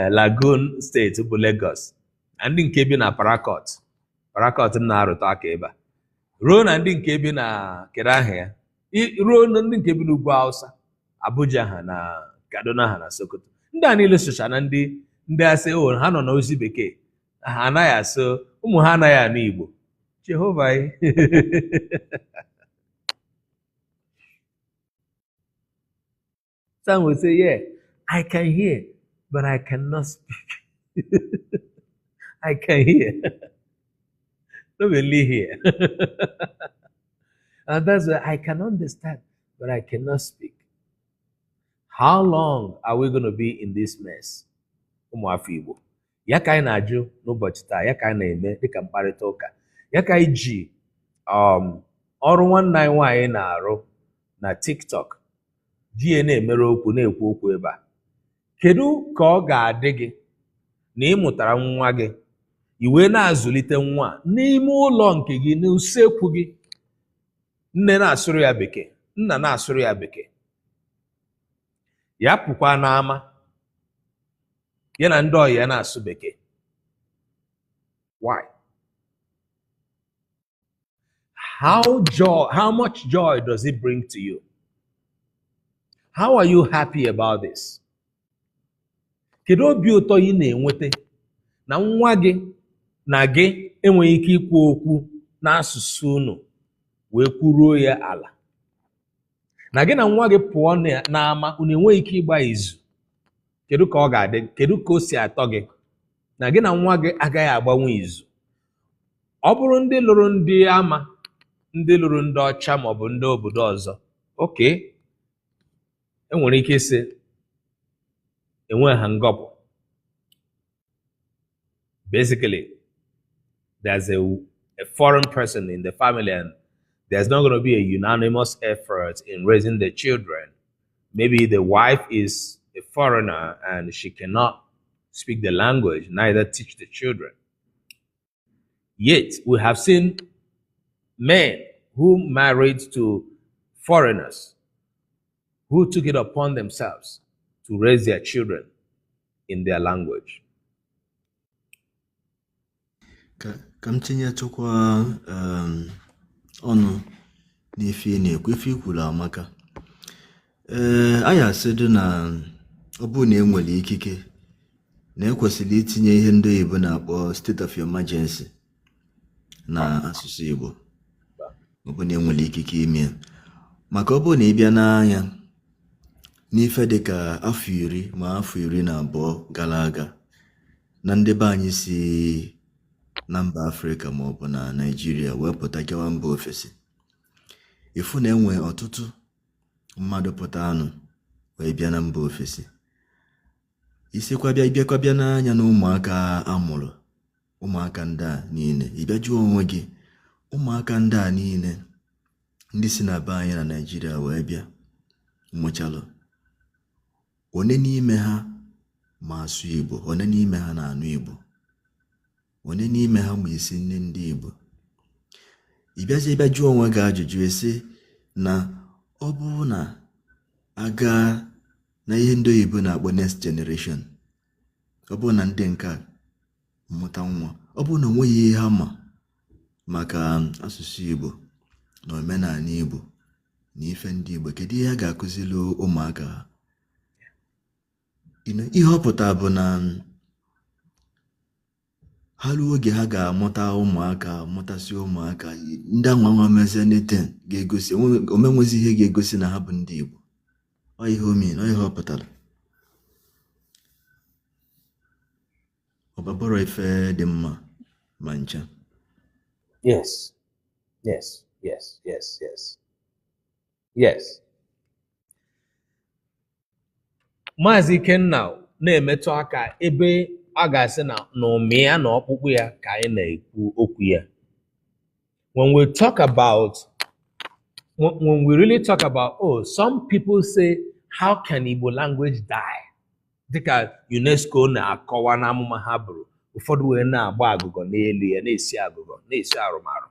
Lagoon steeti bụ Lagos, na ndị nke bi na Parakọt na-arụta aka ebe a, ruo na ndị nke bi na kedu aha ya, ruo na ndị nke bi n'ugwu Hausa, Abuja ha na Kaduna ha na Sokoto. Ndị a niile socha na ndị asị ha nọ n'ozi Bekee, ha anaghị asụ, ụmụ ha anaghị anụ Igbo. Jehova. Some will say, yeah, I can hear, but I cannot speak. I can hear. Don't really hear. And that's why I can understand, but I cannot speak. How long are we going to be in this mess? Ụmụafọ Igbo. Ya ka anyị na-ajụ n'ụbọchị taa, ya ka anyị na-eme dịka mkparịta ụka. Ya ka anyị ji ọrụ nwanne anyị nwaanyị na-arụ na TikTok ji ya na-emere okwu na-ekwu okwu ebe a. Kedu ka ọ ga-adị gị na ị mụtara nwa gị, iwe na-azụlite nwa n'ime ụlọ nke gị n'usekwu gị, nne na-asụrụ ya Bekee, nna na-asụrụ ya Bekee. ya pụkwa n'ama ya na ndị ọyị ya na-asụ bekee. Why? How much joy does it bring to you? How are you happy about this? Kedu obi ụtọ ị na-enweta na nwa gị na gị enweghị ike ikwu okwu n'asụsụ unu wee kwuruo ya ala? Na gị na nwa gị pụọ n'ama unu enweghị ike ịgba izu. Kedu ka ọ ga-adị? Kedu ka o si atọ gị na gị na nwa gị agaghị agbanwe izu? Ọ bụrụ ndị lụrụ ndị ama, ndị lụrụ ndị ọcha maọbụ ndị obodo ọzọ, okay, enwere ike isi enwe ha ngọpụ. Basically, there's a foreign person in the family and there's not going to be a unanimous effort in raising the children. Maybe the wife is a foreigner and she cannot speak the language, neither teach the children. Yet, we have seen men who married to foreigners who took it upon themselves to raise their children in their language. Ka m tinyetụkwa ọnụ n'ife na-ekwu ife ikwuru amaka. Anyị asịdụ na ọ bụ na enwere ikike na ekwesịrị itinye ihe ndị oyibo na-akpọ state of emergency na asụsụ Igbo. Ọ bụ na enwere ikike ime maka ọ bụ na ịbịa n'anya n'ife dịka afọ 10 ma afọ 12 gara aga na ndị be anyị si na mba Afrịka ma ọ bụ na Naịjirịa wepụta gawa mba ofesi, ifu na enwe ọtụtụ mmadụ pụta anụ wee bịa na mba ofesi. Isikwa bịa bịa n'anya na ụmụaka amụrụ, ụmụaka ndị a niile, ịbịa jụọ onwe gị, ụmụaka ndị a niile ndị si na be anyị na Naịjirịa wee bịa mụchalụ, one n'ime ha ma asụ Igbo, one n'ime ha na-anụ Igbo, one n'ime ha ma isi nne ndị Igbo. Ịbịazi ịbịa jụọ onwe gị ajụjụ esi na ọ bụrụ na aga na ihe ndị oyibo na-akpọ next generation, ọ bụrụ na ndị nke mmụta nwa, ọ bụrụ na onweghị ihe ha ma maka asụsụ Igbo na omenala Igbo na ife ndị Igbo, kedu ihe a ga-akụzili ụmụaka ha? Ihe ọ pụtara bụ na ha ruo oge ha ga-amụta ụmụaka, mụtasị ụmụaka, ndị anwa mezie neten ga-egosi, omenwezi ihe ga-egosi na ha bụ ndị Igbo. Ọ ihe ọ pụtara. Ọ babọrọ ife dị mma ma ncha. Yes. Yes. Yes. Yes. Yes. Yes. Maazị Ikenna na-emetụ aka ebe a ga-asị na ụmị ya na ọkpụkpụ ya ka anyị na-ekwu okwu ya. When we really talk about, some people say, how can Igbo language die? Dịka UNESCO na-akọwa n'amụma ha bụrụ, ụfọdụ wee na-agba agụgọ n'elu ya, na-esi agụgọ, na-esi arụmarụ.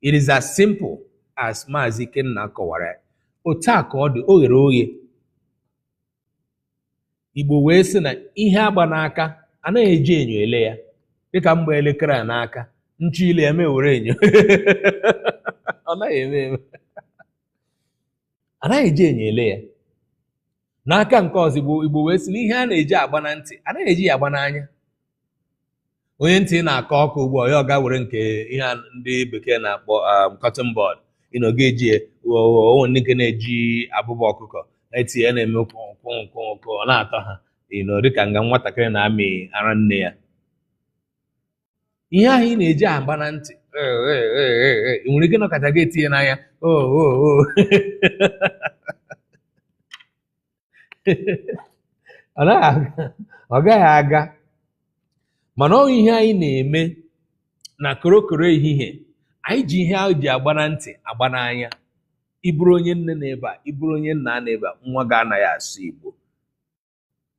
It is as simple as Maazị Ikenna kọwara ya. Otu a ka ọ dị, o ghere oghe. Igbo wee sị na ihe agba n'aka anaghị eji enyo ele ya, dịka mgbe elekere a n'aka nchi ile eme were enyo. Ọ naghị eme anaghị eji enyo ele ya. N'aka nke ọzọ Igbo wee sị na ihe a na-eji agba na ntị anaghị eji ya agba n'anya. Onye ntị na-akọ ọkụ ugbu a, ya ọ ga were nke ihe ndị bekee na-akpọ cotton bud, ga-eji onwe ndị nke na-eji abụba ọkụkọ etinye na-eme kwụ ọ na-atọ ha, dịka nga nwatakịrị na-amị ara nne ya. Ihe ahụ ị na-eji agba na ntị, ị nwere ike nọkọta gị etinye n'anya, ọ gaghị aga. Mana ọ ihe anyị na-eme na korokoro ehihie, anyị ji ihe ahụ ji agba na ntị agba n'anya. Ịbụrụ onye nne na-ebe a, ịbụrụ onye nna na-ebe a, nwa gị anaghị asụ Igbo.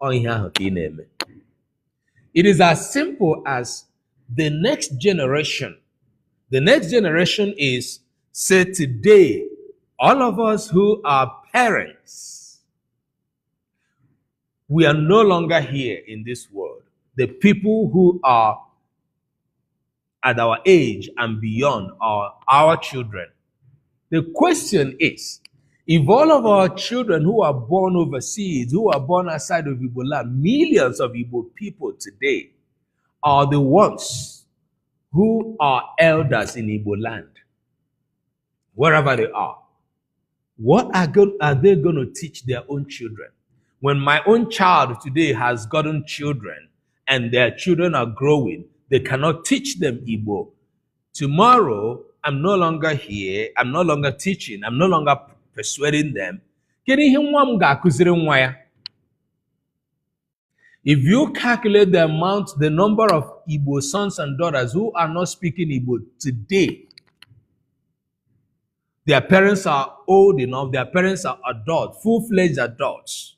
Ọ ihe ahụ ka ị na-eme. It is as simple as the next generation. The next generation is, say today, all of us who are parents, We are no longer here in this world. The people who are at our age and beyond are our children. The question is, if all of our children who are born overseas, who are born outside of Igbo land, millions of Igbo people today, are the ones who are elders in Igbo land, wherever they are, what are they going to teach their own children? When my own child today has gotten children and their children are growing, they cannot teach them Igbo. Tomorrow, I'm no longer here, I'm no longer teaching, I'm no longer persuading them. Kedu ihe nwa m ga-akụziri nwa ya? If you calculate the number of Igbo sons and daughters who are not speaking Igbo today, their parents are old enough, their parents are adults, full-fledged adults.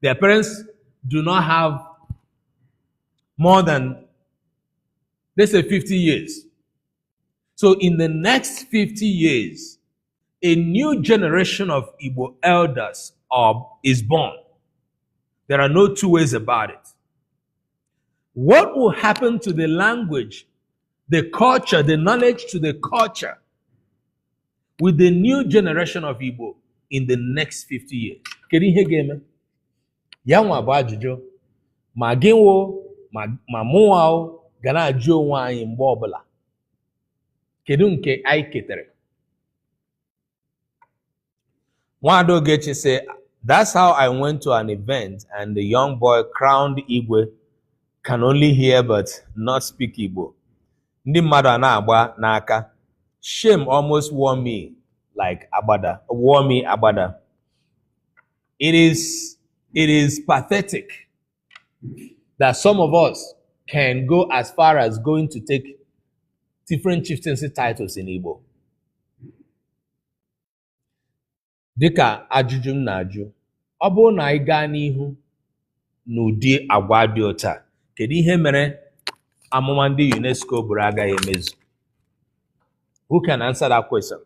Their parents do not have more than, let's say, 50 years. So in the next 50 years, a new generation of Igbo elders is born. There are no two ways about it. What will happen to the language, the culture, the knowledge to the culture with the new generation of Igbo in the next 50 years? Kedu ihe ga-eme? Ya nwa bụ ajụjụ ma gị wo ma mụnwa ga na-ajụ onwe anyị mgbe ọbụla. Kedu nke anyị ketere? Nwado Ogechi say, that's how I went to an event and the young boy crowned Igwe can only hear but not speak Igbo. Ndị mmadụ a na-agba n'aka. Shame almost wore me agbada. It is pathetic that some of us can go as far as going to take different chieftaincy titles in Igbo. Dịka ajụjụ m na-ajụ, ọ bụrụ na anyị gaa n'ihu n'ụdị agwa dị ụta, kedu ihe mere amụma ndị UNESCO bụrụ agaghị emezu? Who can answer that question?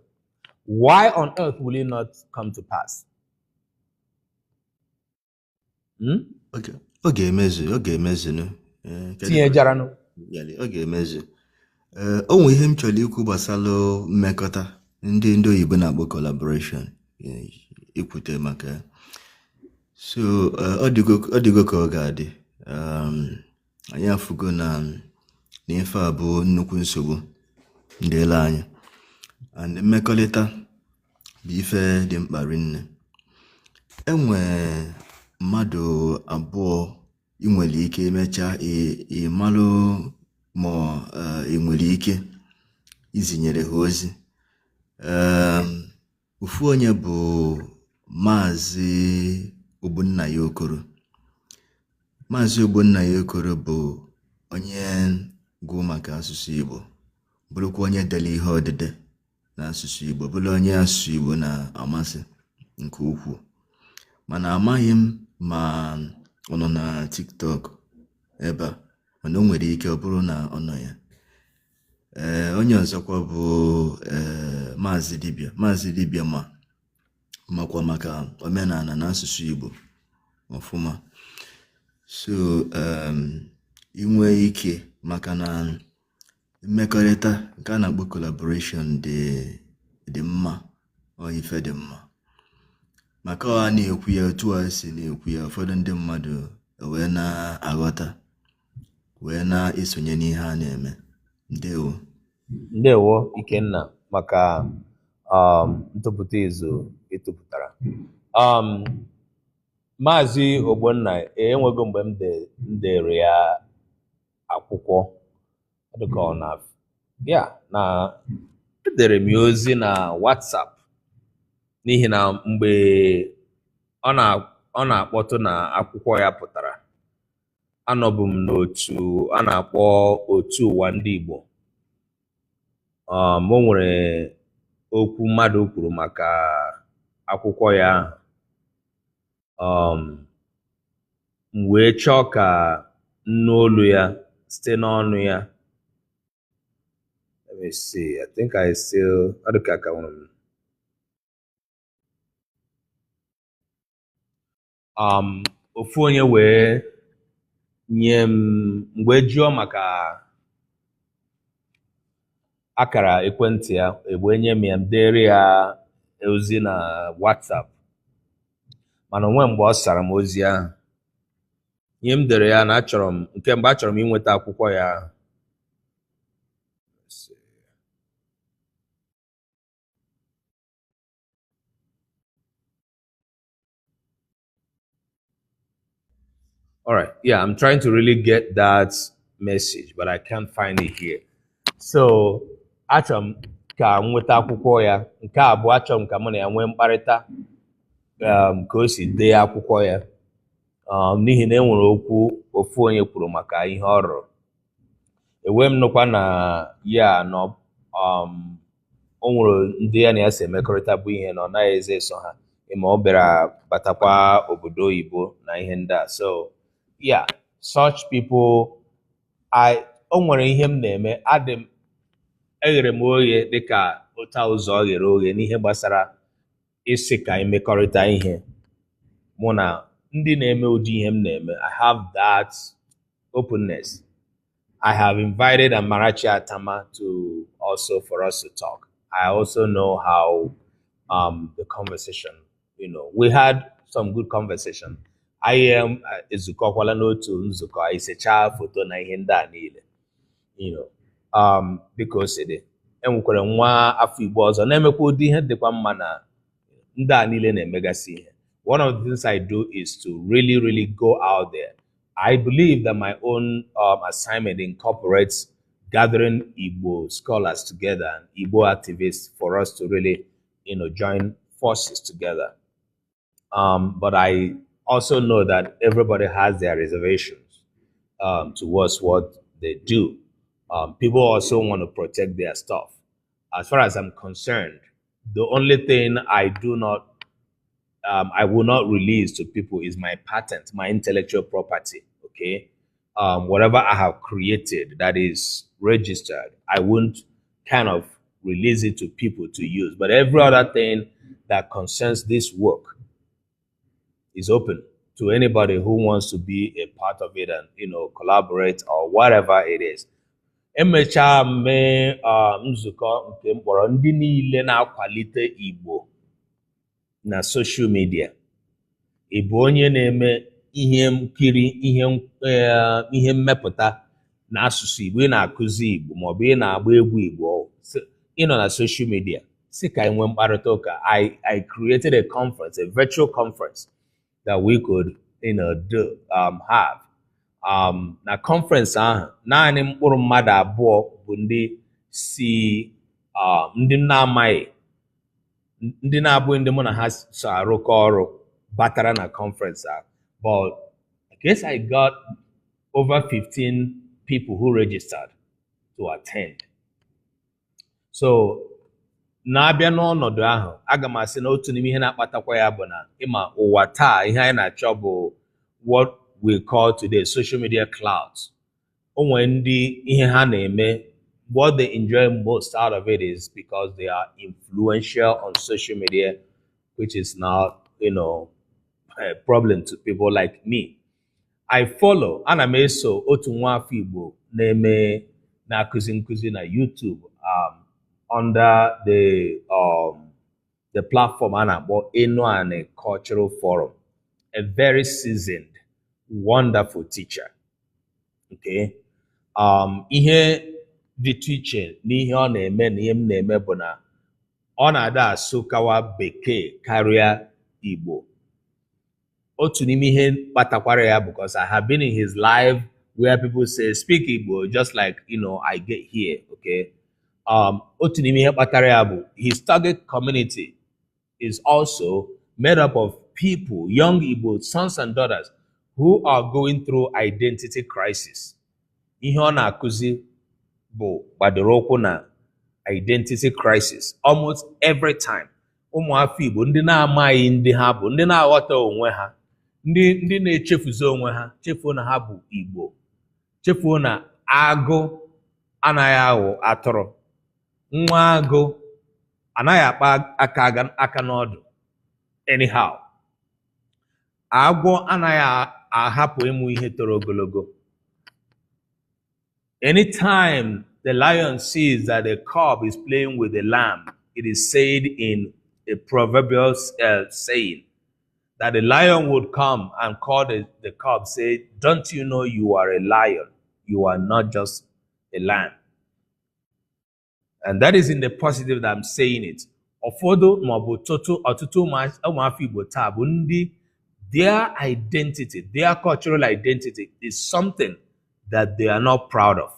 Why on earth will it not come to pass? Ọ ga-emezu. Tinyejaranụ. Ọ ga-emezu. O nwere ihe m chọrọ ikwu gbasara mmekọta ndị oyibo na-akpọ collaboration, ikwute maka so ọ dịgo ka ọ ga-adị. Anyị afụgo na ife a bụ nnukwu nsogbu ndị ele anya, and mmekọrịta bụ ife dị mkpa rinne. Enwe mmadụ abụọ ị nwere ike emechaa ịmalụ ma ị nwere ike izinyere ha ozi. Ofu onye bụ Maazị Ogbonnaya Okoro. Maazị Ogbonnaya Okoro bụ onye gụọ maka asụsụ Igbo, bụrụkwa onye dere ihe odide n'asụsụ Igbo, bụrụ onye asụsụ Igbo na-amasị nke ukwuu. Mana amaghị m ma ọ nọ na TikTok ebe a, mana o nwere ike ọ bụrụ na ọ nọ ya. Onye ọzọkwa bụ Maazị Dibia makwa maka omenala na asụsụ Igbo ọfụma. So inwe ike maka na mmekọrịta nke a na-akpọ collaboration dị mma, ọ ife dị mma. Maka ọ na-ekwu ya otu a si na-ekwu ya, ụfọdụ ndị mmadụ wee na-aghọta, wee na-esonye n'ihe a na-eme. Ndewo Ikenna maka ntụpụta izu ịtụpụtara. Maazị Ogbonnaya enwego mgbe m dere ya akwụkwọ, dịka ọ na edere m ya ozi na WhatsApp n'ihi na mgbe ọ na-akpọtụ na akwụkwọ ya pụtara, anọbụ m n'otu a na-akpọ Otu Ụwa Ndị Igbo. O nwere okwu mmadụ kwuru maka akwụkwọ ya, m wee chọọ ka nnu olu ya site n'ọnụ ya. Let me see, I think I still ofu onye wee nye m mgbe jụọ maka akara ekwentị ya egbe nye m ya m dere ya ozi na WhatsApp mana onwe mgbe ọ sara m ozi ahụ ihe m dere ya na achọrọ m nke mgbe achọrọ m inweta akwụkwọ ya. All right, yeah, I'm trying to really get that message, but I can't find it here. So, achọrọ m ka m nweta akwụkwọ ya. Nke abụọ achọrọ m ka mụ na ya nwee mkparịta ka o si dee akwụkwọ ya. N'ihi na enwere okwu ofu onye kwuru maka ihe ọ rụrụ. Enwe m nụkwa na ya nọ o nwere ndị ya na ya si emekọrịta bụ ihe na ọ naghị eze so ha ịma ọ bịara batakwa obodo oyibo na ihe ndị a. So yeah, such people, o nwere ihe m na-eme eghere m oghe dịka ụta ụzọ ọ ghere oghe n'ihe gbasara ịsị ka imekọrịta ihe mụ na ndị na-eme ụdị ihe m na-eme. I have that openness. I have invited Amarachi Atama to also for us to talk. I also know how the conversation, we had some good conversation. I am ezukokwala n'otu nzukọ isecha foto na ihe ndị a niile, dịka o si dị enwekwara nwa afọ Igbo ọzọ na-emekwa ụdị ihe dịkwa mma na ndị a niile na-emegasị ihe. One of the things I do is to really, really go out there. I believe that my own assignment incorporates gathering Igbo scholars together and Igbo activists for us to really, join forces together. But I also know that everybody has their reservations towards what they do. People also want to protect their stuff. As far as I'm concerned, the only thing I will not release to people is my patent, my intellectual property, okay? Whatever I have created that is registered, I won't kind of release it to people to use. But every other thing that concerns this work is open to anybody who wants to be a part of it and, collaborate or whatever it is. Emechaa mee nzukọ nke mkpọrọ ndị niile na-akwalite Igbo na social media. Igbo onye na-eme ihe nkiri, ihe mmepụta na asụsụ Igbo, ị na-akụzi Igbo maọbụ ị na-agba egwu Igbo, ịnọ na social media, sị ka enwe mkparịta ụka. I created a conference, a virtual conference that we could, have. Na conference ahụ naanị mkpụrụ mmadụ abụọ bụ ndị si ndị na-amaghị, ndị na-abụghị ndị mụ na ha so arụkọ ọrụ batara na conference ahụ. But I guess I got over 15 people who registered to attend. So na-abịa n'ọnọdụ ahụ aga m asị na otu n'ime ihe na-akpatakwa ya bụ na ịma ụwa taa ihe anyị na-achọ bụ what we call today social media clouds. Onwe ndị ihe ha na-eme, what they enjoy most out of it is because they are influential on social media, which is now, a problem to people like me. I follow, ana m eso otu nwa afọ Igbo na-eme na-akụzi nkụzi na YouTube under the platform a na-akpọ Enoani Cultural Forum. A very seasoned, wonderful teacher. Okay. Ihe dịtụ iche n'ihe ọ na-eme na ihe m na-eme bụ na ọ na-ada asụkawa Bekee karịa Igbo. Otu n'ime ihe kpatakwara ya because I have been in his live where people say speak Igbo just like I get here, okay? Otu n'ime ihe kpatara ya bụ his target community is also made up of people, young Igbo sons and daughters who are going through identity crisis. Ihe ọ na-akụzi bụ gbadoro ụkwụ na identity crisis almost every time. Ụmụafọ Igbo ndị na-amaghị ndị ha bụ, ndị na-aghọta onwe ha, ndị na-echefuzi onwe ha, chefuo na ha bụ Igbo, chefuo na agụ anaghị aghọ atụrụ, nwa agụ anaghị akpa aka n'ọdụ anyhow. agwọ anaghị ahapụ ịmụ ihe toro ogologo. Anytime the lion sees that the cub is playing with the lamb, it is said in a proverbial saying that the lion would come and call the cub, say, "Don't you know you are a lion? You are not just a lamb." And that is in the positive that I'm saying it. Ụfọdụ maọbụ ọtụtụ ụmụafọ Igbo taa bụ ndị their identity, their cultural identity is something that they are not proud of.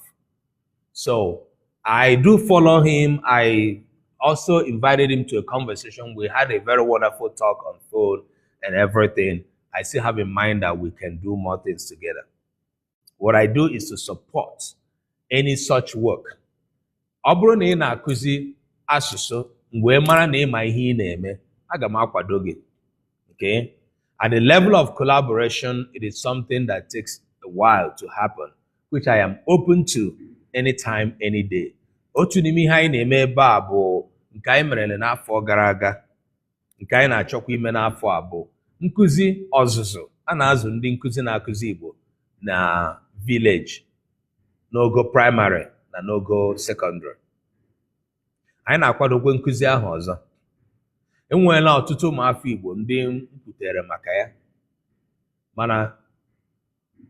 So I do follow him. I also invited him to a conversation. We had a very wonderful talk on phone and everything. I still have in mind that we can do more things together. What I do is to support any such work. Ọ bụrụ na ị na-akụzi asụsụ mgbe mara na ịma ihe ị na-eme, aga m akwado gị. Okay? At the level of collaboration, it is something that takes a while to happen, which I am open to anytime, any day. Otu n'ime ihe anyị na-eme ebe a bụ nke anyị merele n'afọ gara aga, nke anyị na-achọkwa ime n'afọ a bụ nkụzi ọzụzụ. A na-azụ ndị nkụzi na-akụzi Igbo na village, n'ogo primary na n'ogo secondary. Anyị na-akwadokwe nkụzi ahụ ọzọ. Enweela ọtụtụ ụmụafọ Igbo ndị mputere maka ya, mana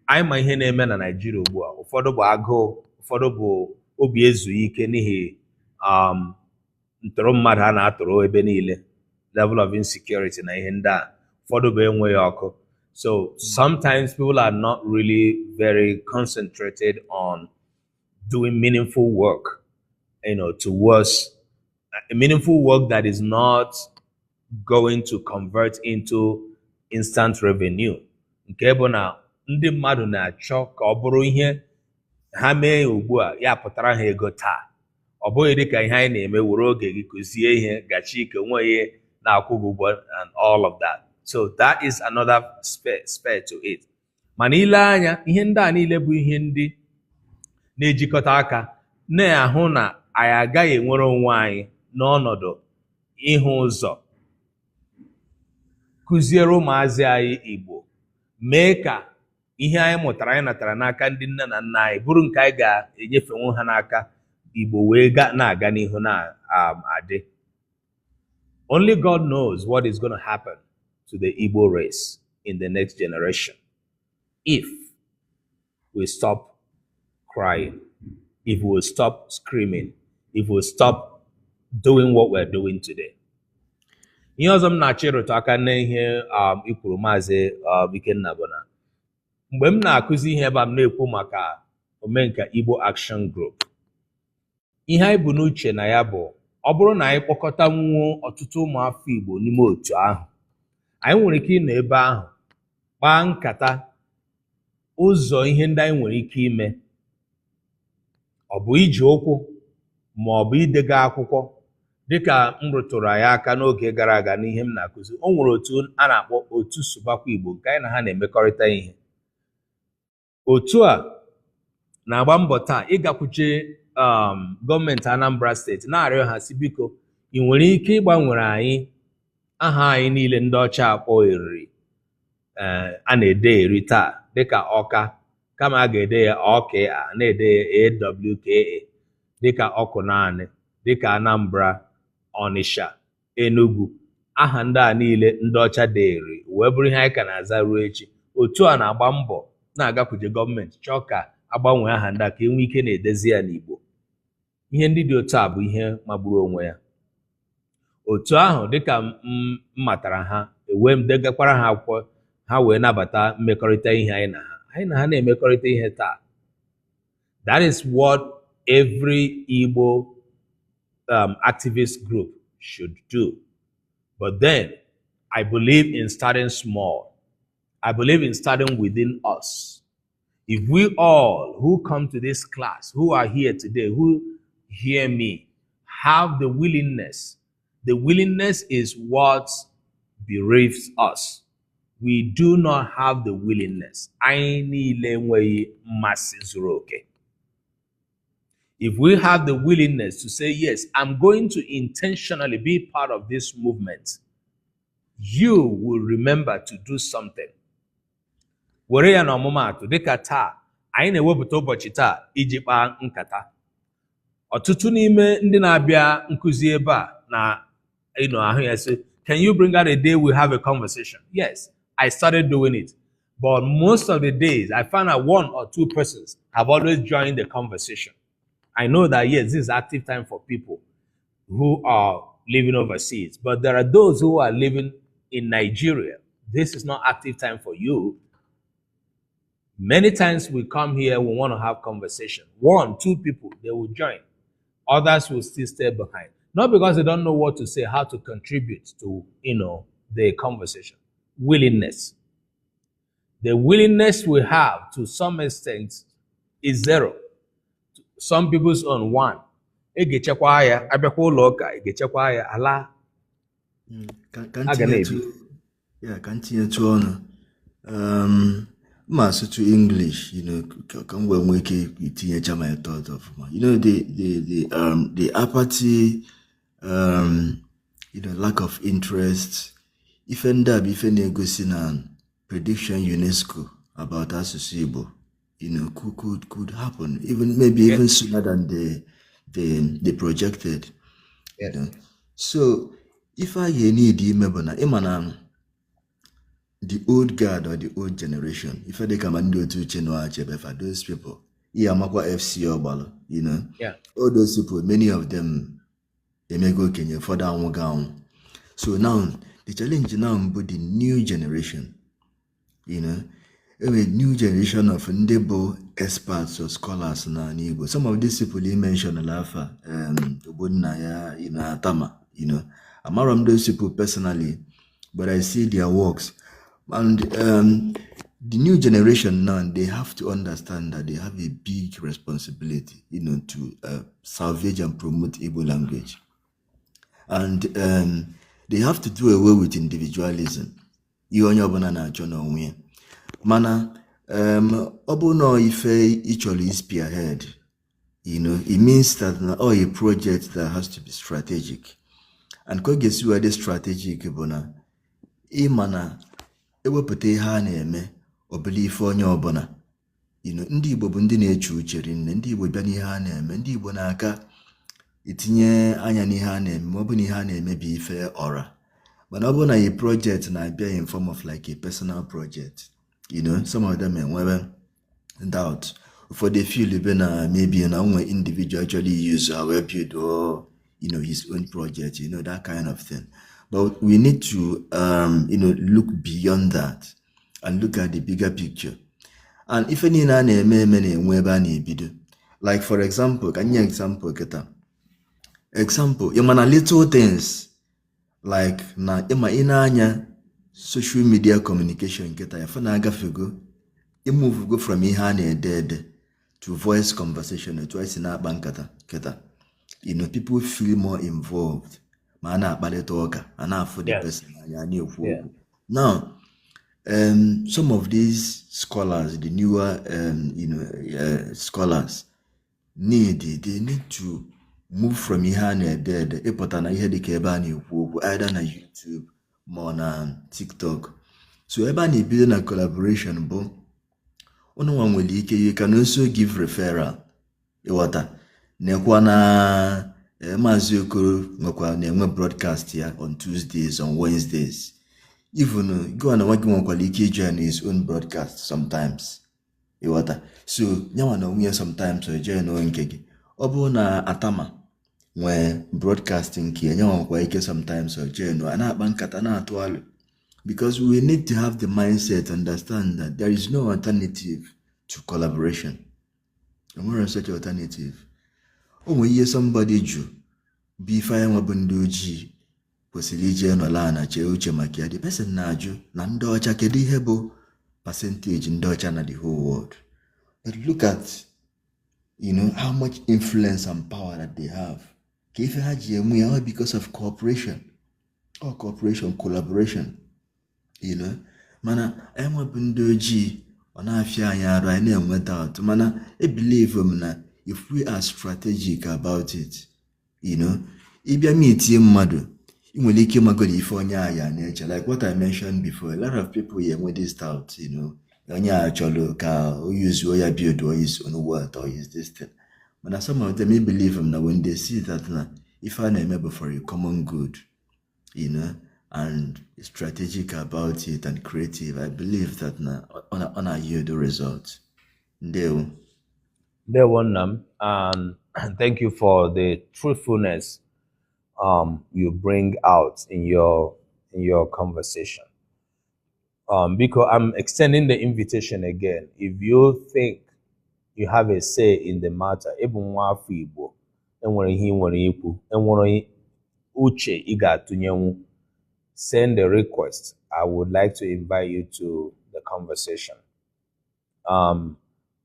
anyị ma ihe na-eme na Naịjirịa ugbu a. Ụfọdụ bụ agụụ, ụfọdụ bụ obi ezughị ike n'ihi ntụrụ mmadụ a na-atụrụ ebe niile, level of insecurity na ihe ndị a. Ụfọdụ bụ enweghị ọkụ. So sometimes people are not really very concentrated on doing meaningful work, towards a meaningful work that is not going to convert into instant revenue. Nke bụ na ndị mmadụ na-achọ ka ọ bụrụ ihe ha mee ugbu a ya pụtara ha ego taa. Ọ bụghị dịka ihe anyị na-eme were oge gị kụzie ihe gachi ike nwe ihe na-akwụ ụgwọ and all of that. So that is another spare to it. Mana ile anya ihe ndị a niile bụ ihe ndị na-ejikọta aka na-ahụ na anyị agaghị enwere onwe anyị n'ọnọdụ ịhụ ụzọ kụziere ụmụazị anyị Igbo, mee ka ihe anyị mụtara anyị natara n'aka ndị nne na nna anyị bụrụ nke anyị ga-enyefenwu ha n'aka Igbo wee na-aga n'ihu na-adị. Only God knows what is going to happen to the Igbo race in the next generation if we stop crying, if we stop screaming, if we stop doing what we're doing today. Ihe ọzọ m na-achọ ịrụtụ aka n'ihe ikwuru Maazị Ikenna bụ na mgbe m na-akụzi ihe ebe m na-ekwu maka Omenka Igbo Action Group, ihe anyị bụ n'uche na ya bụ ọ bụrụ na anyị kpọkọta nwuo ọtụtụ ụmụafọ Igbo n'ime otu ahụ, anyị nwere ike ịnọ ebe ahụ kpaa nkata ụzọ ihe ndị anyị nwere ike ime. Ọ bụ iji ụkwụ ma ọ bụ idega akwụkwọ. Dịka m rụtụrụ anyị aka n'oge gara aga n'ihe m na-akụzi, o nwere otu a na-akpọ otu Subakwa Igbo nke anyị na ha na-emekọrịta ihe. Otu a na-agba mbọ taa ịgakwuche gọọmenti Anambra steeti na-arịọ ha si biko ị nwere ike ịgbanwere anyị aha anyị niile ndị ọcha akpọ eriri a na-ede eri taa dịka Ọka, kama a ga-ede ya OKA, na-ede ya AWKA, dịka ọkụ naanị, dịka Anambra, Ọnịsha, Enugu. Aha ndị a niile ndị ọcha deri wee bụrụ ihe anyị ka na-aza ruo echi. Otu a na-agba mbọ na-agakwuje gọọmenti chọọ ka agbanwee aha ndị a ka enwee ike na-edezi ya n'Igbo. Ihe ndị dị otu a bụ ihe magburu onwe ya. Otu ahụ dịka m matara ha, ewee m degakwara ha akwụkwọ, ha wee nabata mmekọrịta ihe anyị na ha na-emekọrịta ihe taa. That is what every Igbo activist group should do. But then, I believe in starting small. I believe in starting within us. If we all who come to this class, who are here today, who hear me, have the willingness is what bereaves us. We do not have the willingness. If we have the willingness to say, yes, I'm going to intentionally be part of this movement, you will remember to do something. Were ya na ọmụmaatụ dịka taa anyị na-ewepụta ụbọchị taa iji kpaa nkata. Ọtụtụ n'ime ndị na-abịa nkụzi ebe a na ahụ ya sị, can you bring out a day we have a conversation? Yes, I started doing it. But most of the days, I find that one or two persons have always joined the conversation. I know that, yes, this is active time for people who are living overseas, but there are those who are living in Nigeria. This is not active time for you. Many times we come here, we want to have conversation. One, two people, they will join. Others will still stay behind. Not because they don't know what to say, how to contribute to, the conversation. Willingness. The willingness we have to some extent is zero. Some people's on one. Egechekwa ya, abịakwa ụlọ ụka, egechekwa ya, ala. Ka ntinyetu ọnụ. Master to English, can we make it teenager my thought of the apathy, lack of interest. If end up prediction UNESCO about us Igbo, could happen even even sooner than they projected. Yeah. So if I need imana the old guard or the old generation, if they come and do to for those people, FC or all those people, many of them they may go Kenya for down gown. So now the challenge now with the new generation, a new generation of Ndebo experts or scholars na Igbo. Some of these people you mentioned Alafa, Obunaya, Tama, I'm around those people personally, but I see their works. And the new generation now, they have to understand that they have a big responsibility, to salvage and promote Igbo language. And they have to do away with individualism. Mana, obono ife actually spearhead, it means that a project that has to be strategic. And kogesu where the strategic bona, imana, ewepụta ihe a na-eme obele ife onye ọbụla ndị Igbo bụ ndị na-eche uche rinne. Ndị Igbo bịa n'ihe a na-eme, ndị Igbo na-aka itinye anya n'ihe a na-eme ma ọ bụ na ihe a na-eme bụ ife ọra. Mana ọ bụ na a project na-abịa in form of like a personal project, some of them enwere doubt. For the feel na maybe na onwe individual actually use our build or his own project, that kind of thing. But we need to, look beyond that and look at the bigger picture. And if any like for example, can you example little things like na inanya social media communication move go from dead to voice conversation twice in our bankata people feel more involved. Now, some of these scholars, the newer scholars, need to move from here dead either na YouTube more na TikTok. So everybody building a collaboration, but you can also give referral. Nekwana Maazị Okoro na-enwe broadcast here on Tuesdays, on Wednesdays. Even go on a join his own broadcast sometimes. So nyawa sometimes or join nkegi. Obo na atama when broadcasting ki nyawa sometimes or join na bankata na atwalu. Because we need to have the mindset to understand that there is no alternative to collaboration. No such alternative. Somebody Jew be fire wabunduji posili no na che uche makia the person na Jew na ndocha kedi hebo percentage ndocha na the whole world. But look at how much influence and power that they have. Kife haji because of cooperation or collaboration. Mana wabunduji ona afia anya I went out. Mana I believe na if we are strategic about it, ibia meetie mmadu, like what I mentioned before, a lot of people here with this doubt, use or build or use on word or use this thing. But some of them may believe them now when they see that if I remember for a common good, and strategic about it and creative, I believe that on a year the results. There one and thank you for the truthfulness you bring out in your conversation. Because I'm extending the invitation again. If you think you have a say in the matter, even nwaafọ Igbo, enwere ihe nwere ikwu, enwere uche ị ga-atụnyenwu, send a request. I would like to invite you to the conversation.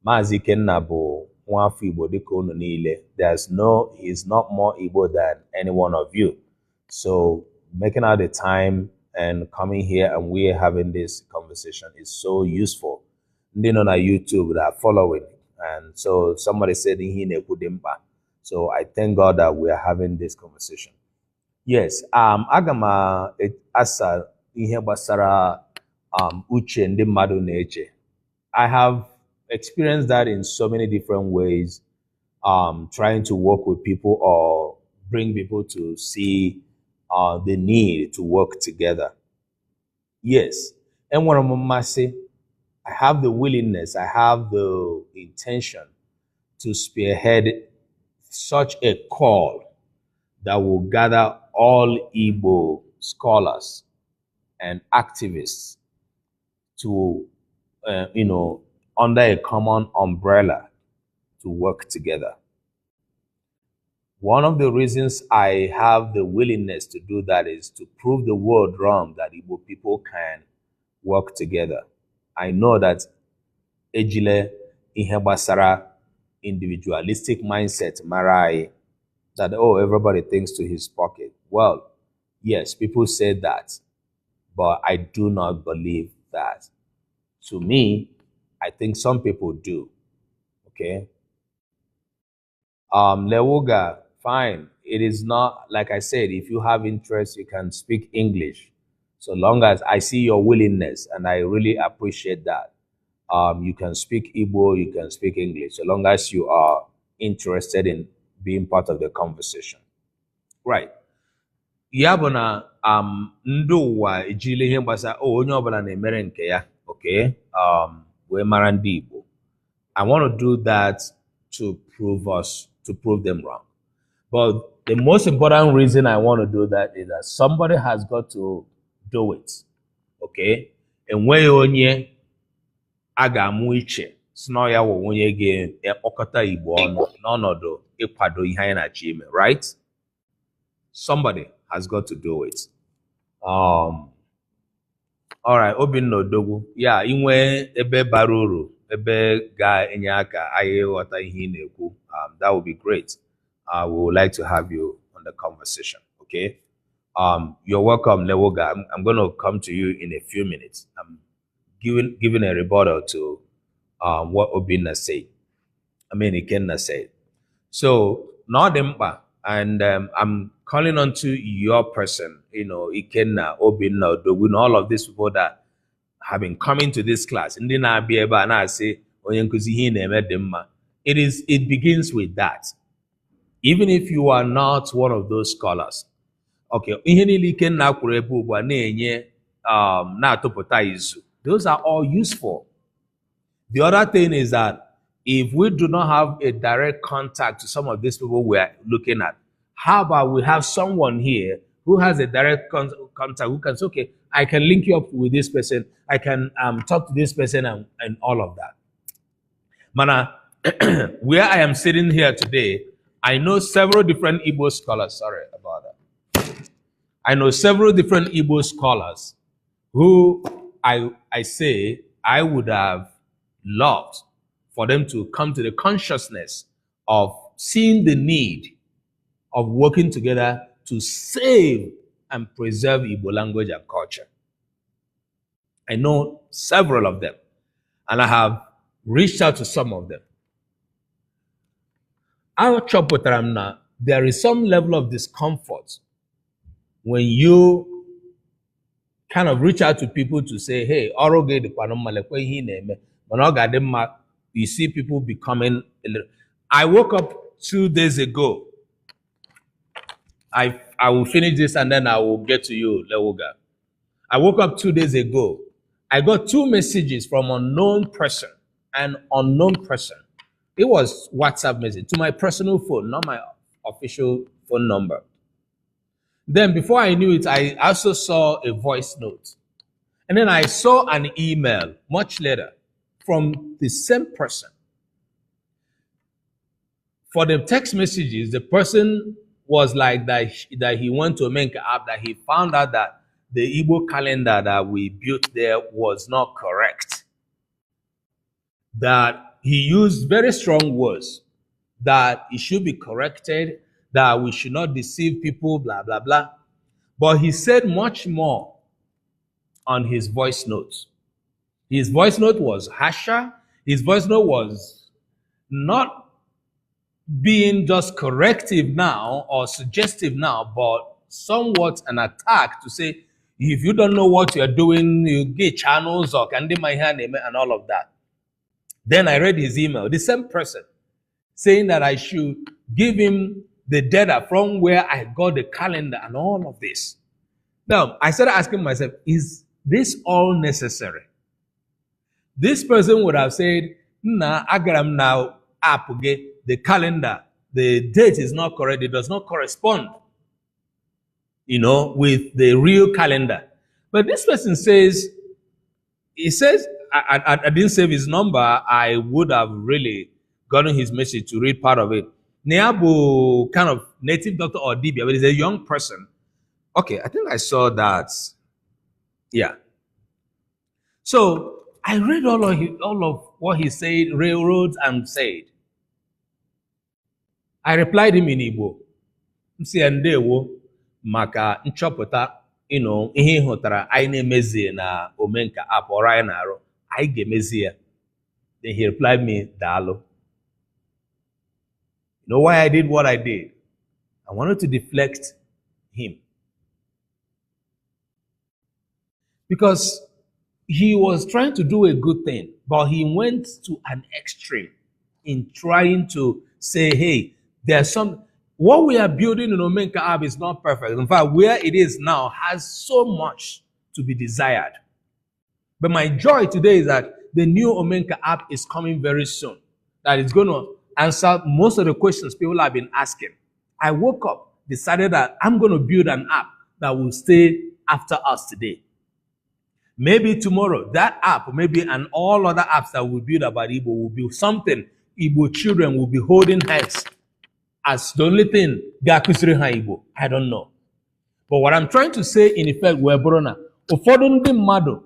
Maazị Ikenna bụ nwaafọ Igbo dịka unu niile. He's not more Igbo than any one of you. So making out the time and coming here and we're having this conversation is so useful. Ndị nọ na YouTube that are following. And so somebody said ihe na-ekwu dị mkpa. So I thank God that we are having this conversation. Yes, aga m asa ihe gbasara uche ndị mmadụ na-eche. I have experienced that in so many different ways, trying to work with people or bring people to see the need to work together. Yes, and when I'm say, I have the willingness, I have the intention to spearhead such a call that will gather all Igbo scholars and activists to, under a common umbrella to work together. One of the reasons I have the willingness to do that is to prove the world wrong that Igbo people can work together. I know that ejile ihe gbasara individualistic mindset marai, that everybody thinks to his pocket. Well, yes, people say that, but I do not believe that. To me, I think some people do. Okay. Lewoga, fine. It is not, like I said, if you have interest, you can speak English. So long as I see your willingness, and I really appreciate that. You can speak Igbo, you can speak English, so long as you are interested in being part of the conversation. Right. Ya bụ na ndị ụwa ejile ihe gbasara onye ọbụla na-emere nke ya, okay? Wee mara ndị Igbo. I want to do that to prove them wrong. But the most important reason I want to do that is that somebody has got to do it. Okay? Enweghị onye a ga-amụ iche si na ya wụ onye ga-ekpọkọta Igbo ọnụ n'ọnọdụ ịkwado ihe anyị na-achọ ime, right? Somebody has got to do it. All right, Obinna Odogwu. Yeah, inwe ebe bara uru, ebe ga-enye aka anyị ghọta ihe ị na-ekwu. That would be great. We would like to have you on the conversation, okay? You're welcome, Lewoga. I'm going to come to you in a few minutes. I'm giving a rebuttal to what Obinna said. Ikenna said. So, Nodemba, and I'm calling on to your person, Ikenna, Obinna, Odogwu, all of these people that have been coming to this class. It begins with that. Even if you are not one of those scholars, okay, those are all useful. The other thing is that if we do not have a direct contact to some of these people we are looking at, how about we have someone here who has a direct contact, who can say, okay, I can link you up with this person, I can talk to this person and all of that. Mana, where I am sitting here today, I know several different Igbo scholars. Sorry about that. I know several different Igbo scholars who I say I would have loved for them to come to the consciousness of seeing the need of working together to save and preserve Igbo language and culture. I know several of them, and I have reached out to some of them. There is some level of discomfort when you kind of reach out to people to say, hey, you see people becoming a little. I woke up 2 days ago. I will finish this and then I will get to you, Lewoga. I woke up 2 days ago. I got 2 messages from unknown person, an unknown person. It was WhatsApp message to my personal phone, not my official phone number. Then before I knew it, I also saw a voice note. And then I saw an email much later from the same person. For the text messages, the person was like that he went to Omenka app, that he found out that the Igbo calendar that we built there was not correct. That he used very strong words, that it should be corrected, that we should not deceive people, blah, blah, blah. But he said much more on his voice notes. His voice note was harsher. His voice note was not being just corrective now or suggestive now, but somewhat an attack to say, if you don't know what you're doing, you get channels or can my hand and all of that. Then I read his email, the same person, saying that I should give him the data from where I got the calendar and all of this. Now, I started asking myself, is this all necessary? This person would have said, nah, Agaram now app, the calendar, the date is not correct, it does not correspond, with the real calendar. But this person says, he says, I didn't save his number. I would have really gotten his message to read part of it. Neabu, kind of native doctor or DB, but he's a young person. Okay, I think I saw that. Yeah. So I read all of what he said, railroads and said. I replied him in Igbo. Ndewo maka nchọpụta ihe hụtara anyị na-emezie na Omenka app ọrụ anyị na-arụ anyị ga-emezi ya. Then he replied me, Dalo. You know why I did what I did? I wanted to deflect him. Because he was trying to do a good thing, but he went to an extreme in trying to say, hey, there's what we are building in Omenka app is not perfect. In fact, where it is now has so much to be desired. But my joy today is that the new Omenka app is coming very soon. That is going to answer most of the questions people have been asking. I woke up, decided that I'm going to build an app that will stay after us today. Maybe tomorrow, that app, maybe and all other apps that we build about Igbo will be something Igbo children will be holding hands as the only thing Gakusiri ha Igbo. I don't know. But what I'm trying to say in effect, we're brona. Ufodun mado.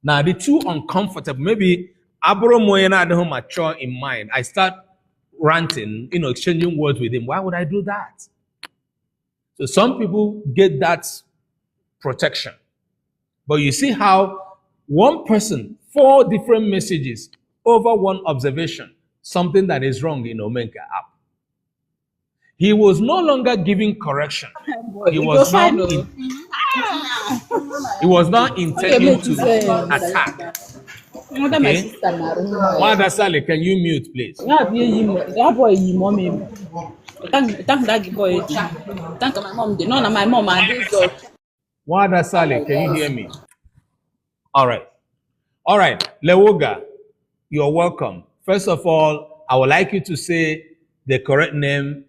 Now the too uncomfortable. Maybe aburo moyena de mature in mind. I start ranting, exchanging words with him. Why would I do that? So some people get that protection. But you see how one person, 4 different messages over one observation, something that is wrong in Omenka app. He was no longer giving correction. He was not intending to attack. Okay? Wada Sale, can you mute, please? Wada Sale, can you hear me? All right. Lewoga, you're welcome. First of all, I would like you to say the correct name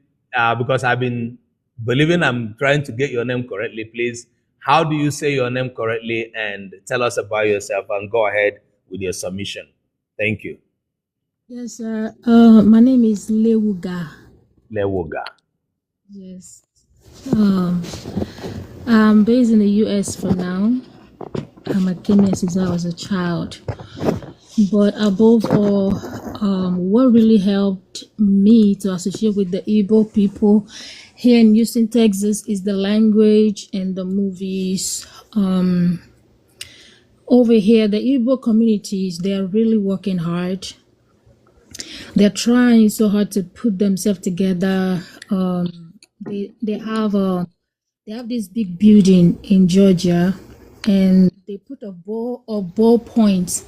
because I've been believing I'm trying to get your name correctly. Please, how do you say your name correctly? And tell us about yourself and go ahead with your submission. Thank you. Yes, sir. My name is Lewoga. Lewoga. Yes. I'm based in the US for now. I'm a Kenyan since I was a child. But above all, what really helped me to associate with the Igbo people here in Houston, Texas, is the language and the movies. Over here, the Igbo communities, they're really working hard. They're trying so hard to put themselves together. They have They have this big building in Georgia, and they put a ballpoint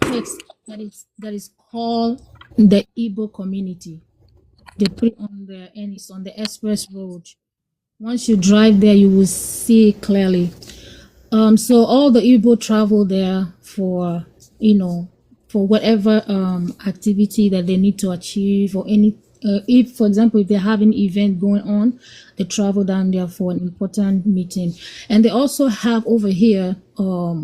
text that is called the Igbo community. They put it on there, and it's on the express road. Once you drive there, you will see it clearly. So all the Igbo travel there for, for whatever activity that they need to achieve, or any, if, for example, if they have an event going on, they travel down there for an important meeting. And they also have over here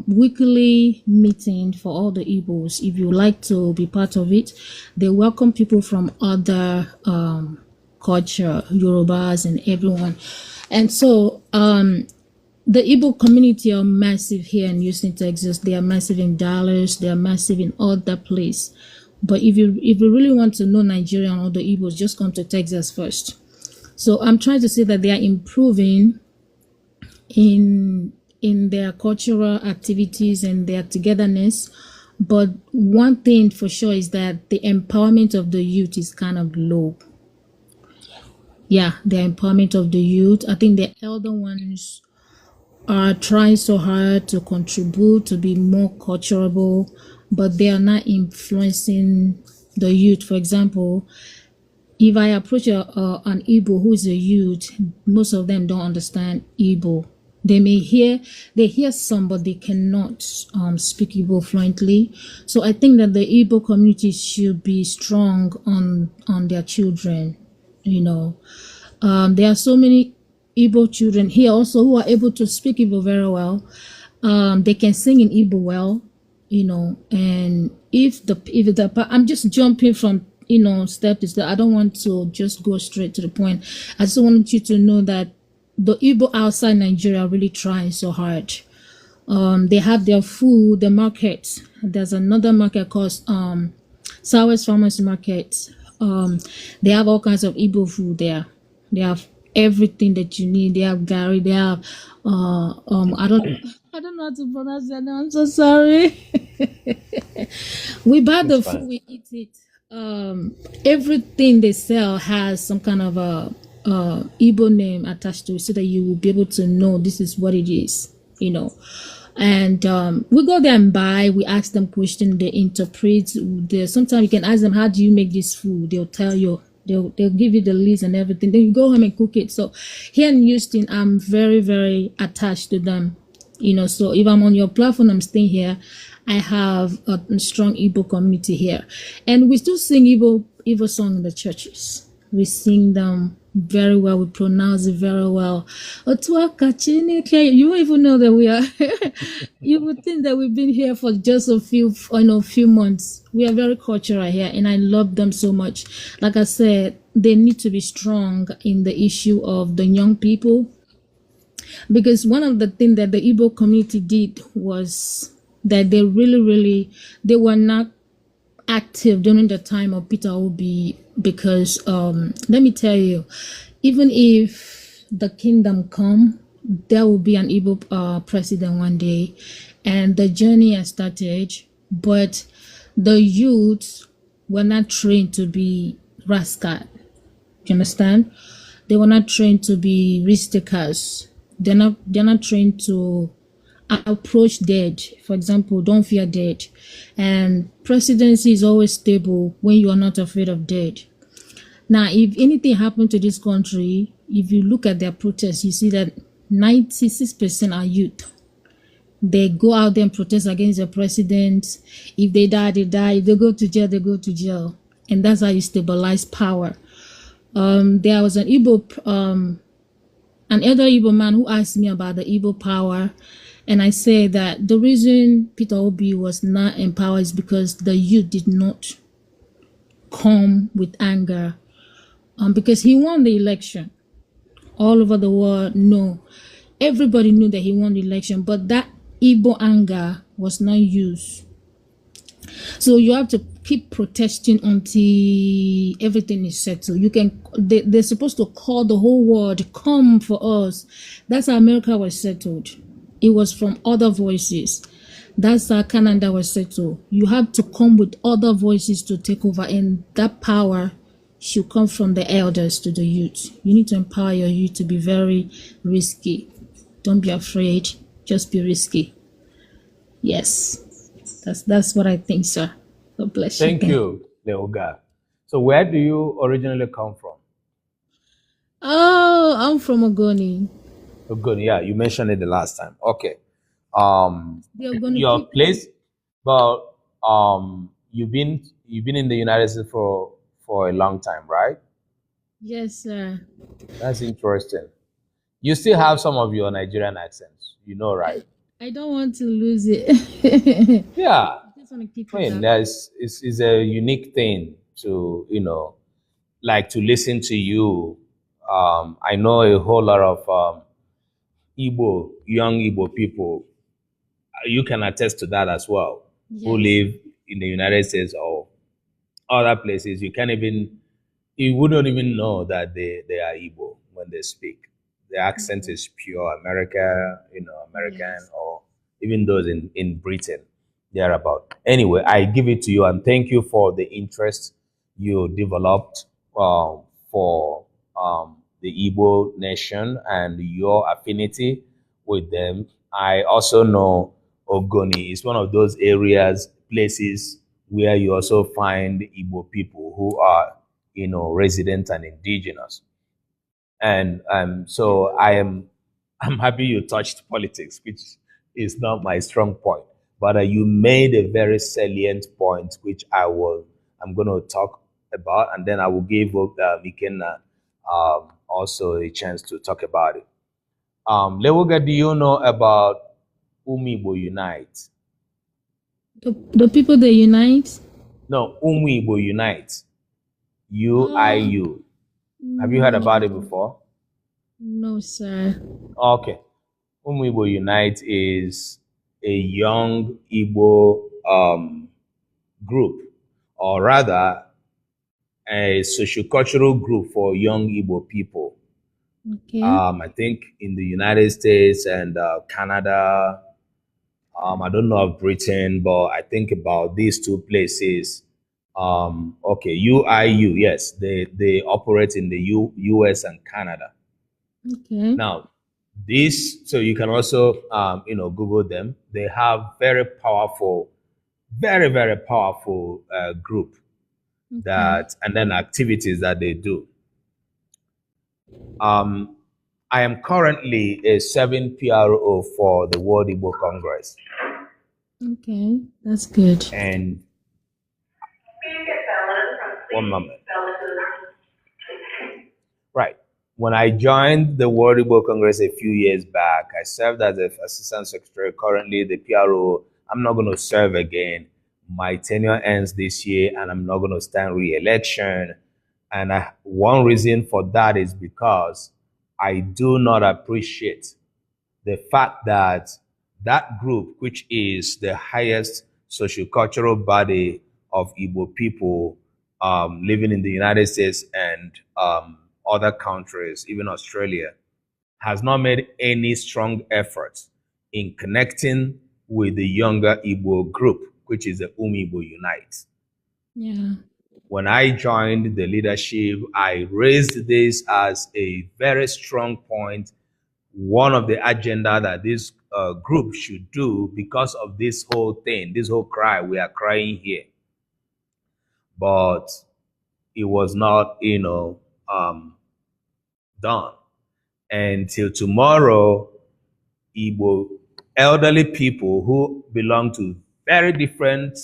weekly meeting for all the Igbos. If you like to be part of it, they welcome people from other culture, Yorubas and everyone. And so the Igbo community are massive here in Houston, Texas. They are massive in Dallas. They are massive in other places. But if you really want to know Nigeria and all the Igbos, just come to Texas first. So I'm trying to say that they are improving in their cultural activities and their togetherness. But one thing for sure is that the empowerment of the youth is kind of low. Yeah, the empowerment of the youth. I think the elder ones are trying so hard to contribute, to be more culturable, but they are not influencing the youth. For example, if I approach an Igbo who is a youth, most of them don't understand Igbo. They hear some, but they cannot speak Igbo fluently. So I think that the Igbo community should be strong on their children. There are so many Igbo children here also who are able to speak Igbo very well. They can sing in Igbo well, and if I'm just jumping from step to step. I don't want to just go straight to the point. I just want you to know that the Igbo outside Nigeria really trying so hard. They have their food, the market. There's another market called Southwest Farmers Market. They have all kinds of Igbo food there. They have everything that you need. They have gari. They have I don't know how to pronounce that. I'm so sorry. We buy the food, we eat it. Everything they sell has some kind of a Igbo name attached to it, so that you will be able to know this is what it is. And we go there and buy. We ask them questions. They interpret. Sometimes you can ask them, "How do you make this food?" They'll tell you. They'll give you the list and everything. Then you go home and cook it. So here in Houston, I'm very, very attached to them. So if I'm on your platform, I'm staying here. I have a strong Igbo community here, and we still sing Igbo song in the churches. We sing them very well. We pronounce it very well. You even know that we are. You would think that we've been here for just a few months. We are very cultural here, and I love them so much. Like I said, they need to be strong in the issue of the young people, because one of the things that the Igbo community did was that they they were not active during the time of Peter Obi, because let me tell you, even if the kingdom come, there will be an Igbo president one day, and the journey has started, but the youth were not trained to be rascal. You understand? They were not trained to be risk takers. They're not trained to approach death. For example, don't fear death. And presidency is always stable when you are not afraid of death. Now, if anything happened to this country, if you look at their protests, you see that 96% are youth. They go out there and protest against the president. If they die, they die. If they go to jail, they go to jail. And that's how you stabilize power. There was an elder Igbo man who asked me about the Igbo power. And I say that the reason Peter Obi was not empowered is because the youth did not come with anger. Because he won the election. All over the world, no. Everybody knew that he won the election, but that Igbo anger was not used. So you have to keep protesting until everything is settled. They're supposed to call the whole world, come for us. That's how America was settled. It was from other voices. That's how Canada was settled. You have to come with other voices to take over, and that power should come from the elders to the youth. You need to empower your youth to be very risky. Don't be afraid. Just be risky. Yes, that's what I think, sir. God bless you. Thank you, Leoga. So where do you originally come from? Oh, I'm from Ogoni. Oh, good. Yeah, you mentioned it the last time. Okay. The Ogoni Your people. place, but you've been in the United States for a long time, right? Yes, sir. That's interesting. You still have some of your Nigerian accents, right? I don't want to lose it. Yeah. I just want to keep I it mean, up. it's a unique thing to, like to listen to you. I know a whole lot of young Igbo people. You can attest to that as well, who Yes. live in the United States or other places. You wouldn't even know that they are Igbo when they speak. The accent is pure American, Yes. or even those in Britain, thereabout. Anyway, I give it to you and thank you for the interest you developed for the Igbo nation and your affinity with them. I also know Ogoni is one of those places where you also find Igbo people who are, resident and indigenous. And so I'm happy you touched politics, which is not my strong point. But you made a very salient point, which I'm going to talk about, and then I will give Ikenna also a chance to talk about it. Lewoga, do you know about Umibo Unite? The people that unite. No, Umibo Unite. UIU. Have you heard about it before? No, sir. Okay. Igbo Unite is a young Igbo group, or rather, a sociocultural group for young Igbo people. Okay. I think in the United States and Canada. I don't know of Britain, but I think about these two places. Okay, UIU, yes, they operate in the US and Canada. Okay. Now, so you can also, Google them. They have very powerful, very, very powerful group and then activities that they do. I am currently a 7 PRO for the World Igbo Congress. Okay, that's good. And one moment. Right. When I joined the World Igbo Congress a few years back, I served as an assistant secretary. Currently, the PRO, I'm not going to serve again. My tenure ends this year, and I'm not going to stand re-election. And one reason for that is because I do not appreciate the fact that that group, which is the highest sociocultural body of Igbo people living in the United States and other countries, even Australia, has not made any strong efforts in connecting with the younger Igbo group, which is the Igbo Unite. Yeah. When I joined the leadership, I raised this as a very strong point, one of the agenda that this group should do because of this whole thing, this whole cry we are crying here. But it was not, done. Until tomorrow, Igbo elderly people who belong to very different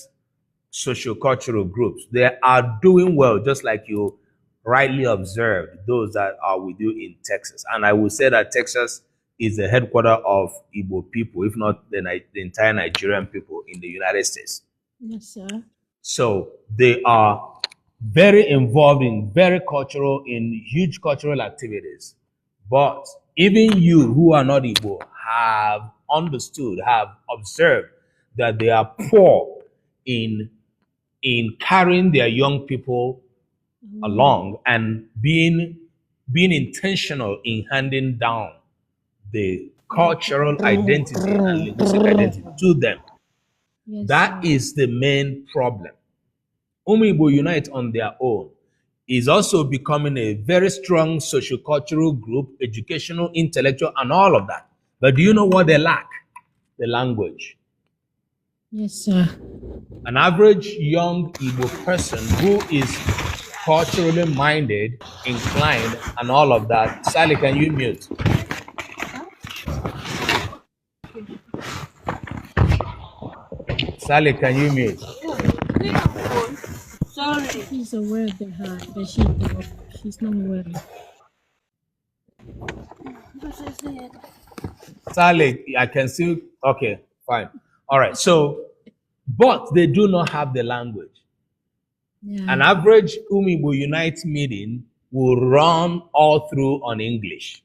sociocultural groups, they are doing well, just like you rightly observed, those that are with you in Texas. And I will say that Texas is the headquarters of Igbo people, if not the entire Nigerian people in the United States. Yes, sir. So they are very involved in huge cultural activities. But even you who are not Igbo have understood, have observed that they are poor in carrying their young people along and being intentional in handing down the cultural identity and linguistic identity to them. Yes, That sir. is the main problem. Igbo Unite on their own is also becoming a very strong sociocultural group, educational, intellectual, and all of that. But do you know what they lack? The language. Yes, sir. An average young Igbo person who is culturally minded, inclined, and all of that. Sally, can you mute? Sally, can you mute? Sorry. She's aware of her, but she's not aware. Sally, I can see. Okay, fine. All right. So, but they do not have the language. Yeah. An average Umibo Unite meeting will run all through on English.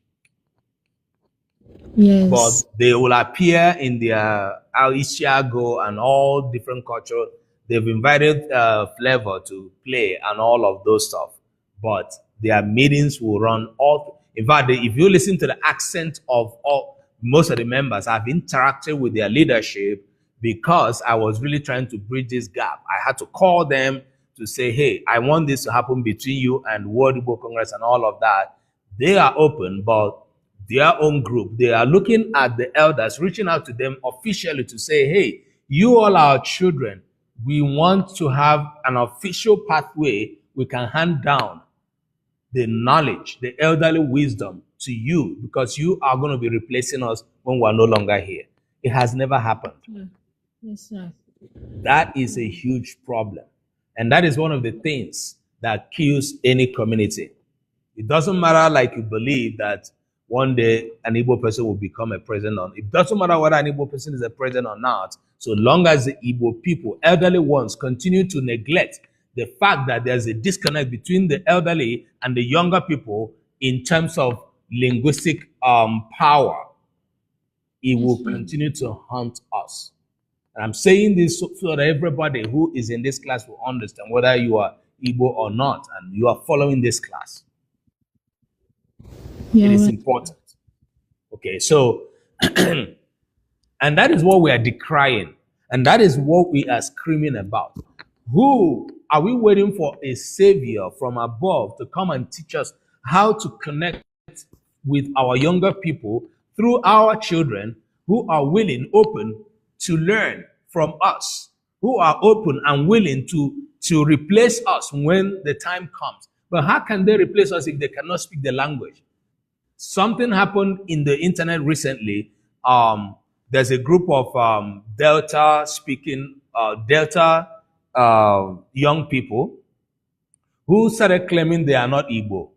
Yes. But they will appear in their Ishiago and all different cultures. They've invited Flavor to play and all of those stuff. But their meetings will run all. In fact, if you listen to the accent of most of the members, I've interacted with their leadership because I was really trying to bridge this gap. I had to call them to say, hey, I want this to happen between you and World Igbo Congress and all of that. They are open, but their own group, they are looking at the elders, reaching out to them officially to say, hey, you all are children. We want to have an official pathway we can hand down the knowledge, the elderly wisdom to you, because you are going to be replacing us when we're no longer here. It has never happened. Yeah. Yes, sir. That is a huge problem. And that is one of the things that kills any community. It doesn't matter like you believe that one day an Igbo person will become a president. It doesn't matter whether an Igbo person is a president or not, so long as the Igbo people, elderly ones, continue to neglect the fact that there's a disconnect between the elderly and the younger people in terms of linguistic power, it will continue to haunt us. And I'm saying this so that everybody who is in this class will understand, whether you are Igbo or not, and you are following this class. Yeah, it is right. important. Okay, so, and that is what we are decrying, and that is what we are screaming about. Who are we waiting for? A savior from above to come and teach us how to connect with our younger people through our children who are willing, open to learn from us, who are open and willing to replace us when the time comes. But how can they replace us if they cannot speak the language? Something happened in the internet recently. There's a group of Delta speaking, young people who started claiming they are not Igbo,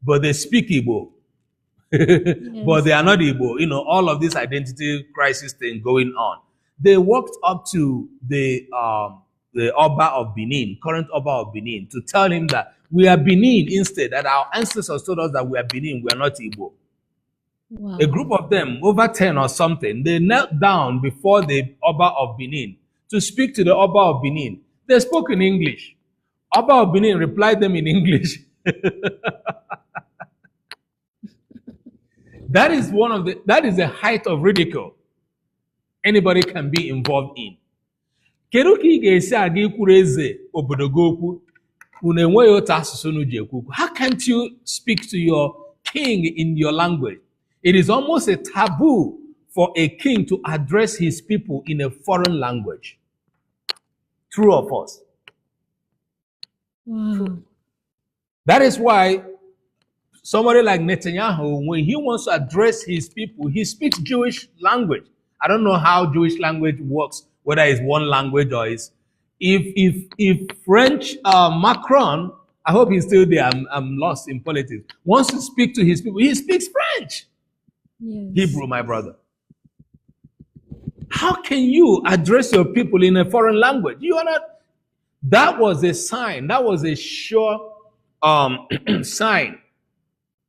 but they speak Igbo. But they are not Igbo. You know, all of this identity crisis thing going on. They walked up to the Oba of Benin, current Oba of Benin, to tell him that we are Benin instead, that our ancestors told us that we are Benin, we are not Igbo. Wow. A group of them, over 10 or something, they knelt down before the Oba of Benin to speak to the Oba of Benin. They spoke in English. Oba of Benin replied them in English. That is the height of ridicule anybody can be involved in. Kedu ka ị ga-esi aga ikwuru eze obodo gị okwu unu enweghị otu asụsụ unu ji ekwu okwu? How can't you speak to your king in your language? It is almost a taboo for a king to address his people in a foreign language. True or false? Wow. That is why somebody like Netanyahu, when he wants to address his people, he speaks Jewish language. I don't know how Jewish language works, whether it's one language or it's if French Macron, I hope he's still there. I'm lost in politics. Wants to speak to his people, he speaks French. Yes. Hebrew, my brother. How can you address your people in a foreign language? You are not. That was a sign. That was a sure sign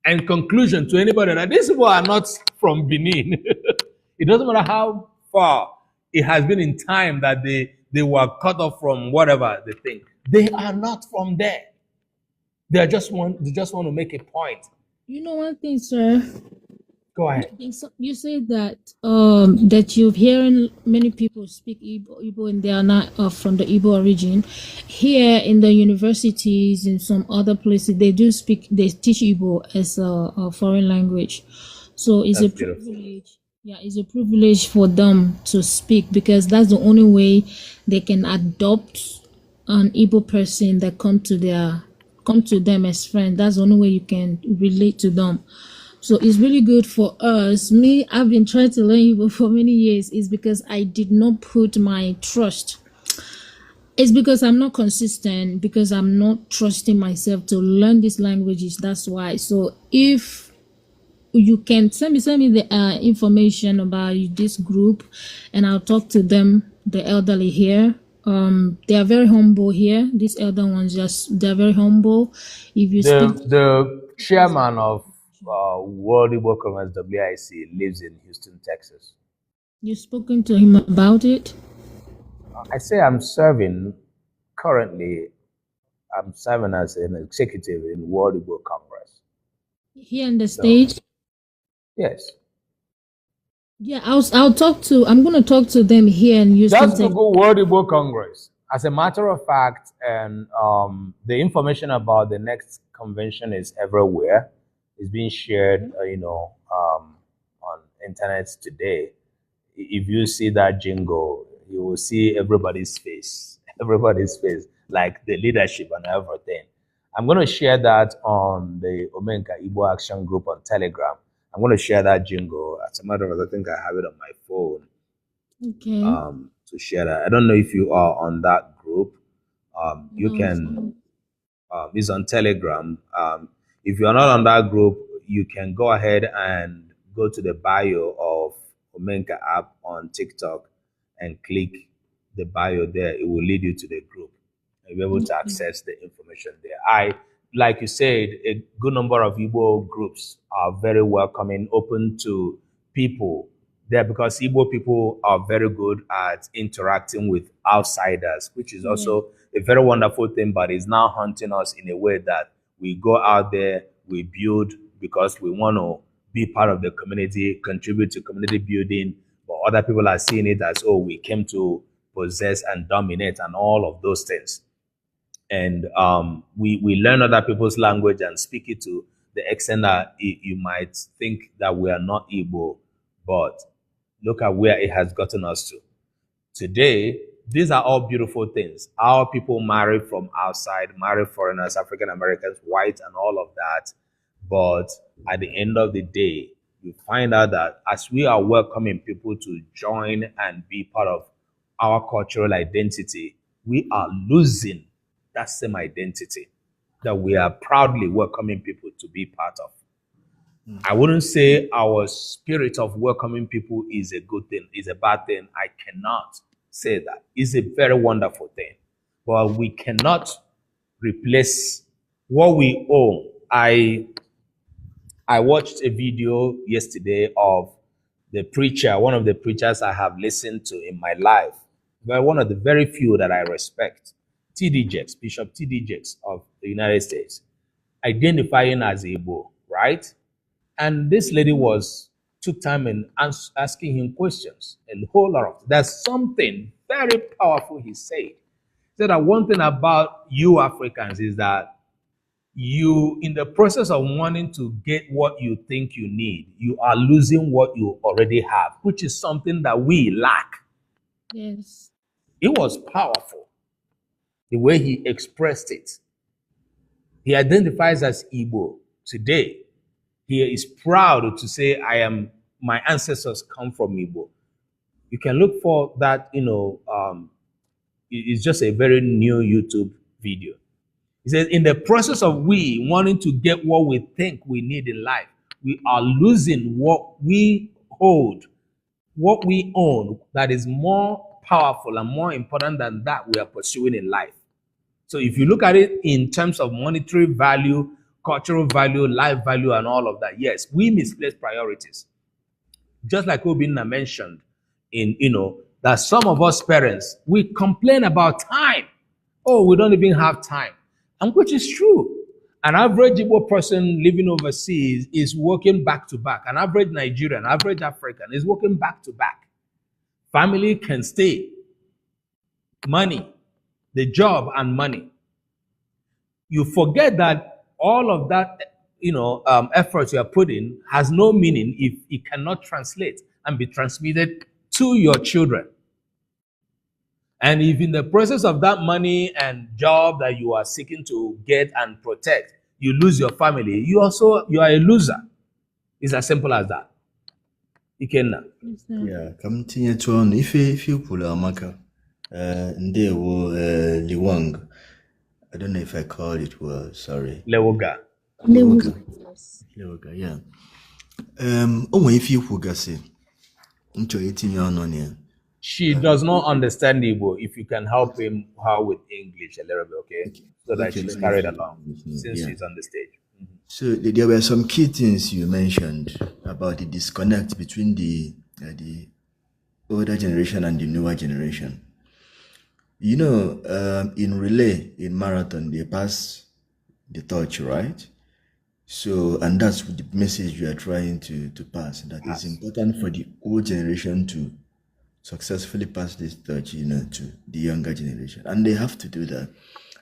and conclusion to anybody that these people are not from Benin. It doesn't matter how far it has been in time that they were cut off from whatever they think. They are not from there. They just want to make a point. You know one thing, sir? Go ahead. You say that that you've hearing many people speak Igbo and they are not from the Igbo origin. Here in the universities in some other places, they teach Igbo as a foreign language. So it's That's a beautiful. privilege. Yeah, it's a privilege for them to speak because that's the only way they can adopt an Igbo person that come to them as friends. That's the only way you can relate to them. So it's really good for us. Me, I've been trying to learn Igbo for many years. It's because I did not put my trust. It's because I'm not consistent, because I'm not trusting myself to learn these languages. That's why. So if you can send me the information about this group, and I'll talk to them, the elderly here. They are very humble here. These elder ones, they're very humble. If you speak, The chairman of World Igbo Conference WIC lives in Houston, Texas. you've spoken to him about it. I say I'm serving currently. I'm serving as an executive in World Igbo Congress. Here in the States. Yes. Yeah, I'm going to talk to them here in Houston. Just Google World Igbo Congress. As a matter of fact, and the information about the next convention is everywhere. It's being shared, on internet today. If you see that jingle, you will see everybody's face, like the leadership and everything. I'm going to share that on the Omenka Igbo Action Group on Telegram. I'm going to share that jingle. As a matter of fact, I think I have it on my phone. Okay. To share that. I don't know if you are on that group. You No, can. It's on Telegram. If you're not on that group, you can go ahead and go to the bio of Omenka app on TikTok and click the bio there. It will lead you to the group. You'll be able to access the information there. Like you said, a good number of Igbo groups are very welcoming, open to people there, because Igbo people are very good at interacting with outsiders, which is also a very wonderful thing, but it's now haunting us in a way that we go out there, we build because we want to be part of the community, contribute to community building, but other people are seeing it as, oh, we came to possess and dominate and all of those things. And we learn other people's language and speak it to the extent that you might think that we are not Igbo, but look at where it has gotten us to. Today, these are all beautiful things. Our people marry from outside, marry foreigners, African Americans, white, and all of that. But at the end of the day, you find out that as we are welcoming people to join and be part of our cultural identity, we are losing that same identity that we are proudly welcoming people to be part of. I wouldn't say our spirit of welcoming people is a good thing, is a bad thing. I cannot say that. It's a very wonderful thing. But we cannot replace what we own. I watched a video yesterday of the preacher, one of the preachers I have listened to in my life, but one of the very few that I respect, T.D. Jakes, Bishop T.D. Jakes of the United States, identifying as Igbo, right? And this lady took time in asking him questions, a whole lot of. There's something very powerful he said. He said that one thing about you Africans is that you, in the process of wanting to get what you think you need, you are losing what you already have, which is something that we lack. Yes. It was powerful, the way he expressed it. He identifies as Igbo today. He is proud to say, my ancestors come from Igbo. You can look for that, it's just a very new YouTube video. He says, in the process of we wanting to get what we think we need in life, we are losing what we hold, what we own, that is more powerful and more important than that we are pursuing in life. So if you look at it in terms of monetary value, cultural value, life value, and all of that, yes, we misplace priorities. Just like Obinna mentioned, that some of us parents, we complain about time. Oh, we don't even have time. And which is true. An average Igbo person living overseas is working back to back. An average Nigerian, average African is working back to back. Family can stay. Money, the job and money. You forget that all of that, effort you are putting has no meaning if it cannot translate and be transmitted to your children. And if in the process of that money and job that you are seeking to get and protect, you lose your family, you are a loser. It's as simple as that. Ikenna. Yeah, come to on if you pull Amaka, ndewo Liwang. I don't know if I called it well, sorry. Lewoga. Lewoga, yeah. If you say, into 18 years on here. She does not understand Igbo. If you can help her with English a little bit, okay? So that she's carried along since she's on the stage. Mm-hmm. So there were some key things you mentioned about the disconnect between the older generation and the newer generation. In relay, in marathon, they pass the torch, right? So, and that's the message you are trying to pass. That it's important for the old generation to successfully pass this torch, to the younger generation. And they have to do that.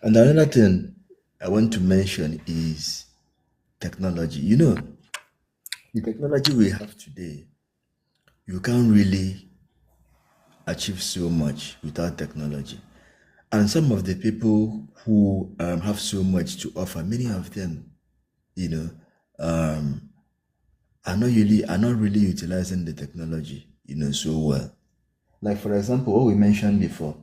And another thing I want to mention is technology. The technology we have today, you can't really achieve so much without technology. And some of the people who have so much to offer, many of them, are not really utilizing the technology, so well. Like, for example, what we mentioned before,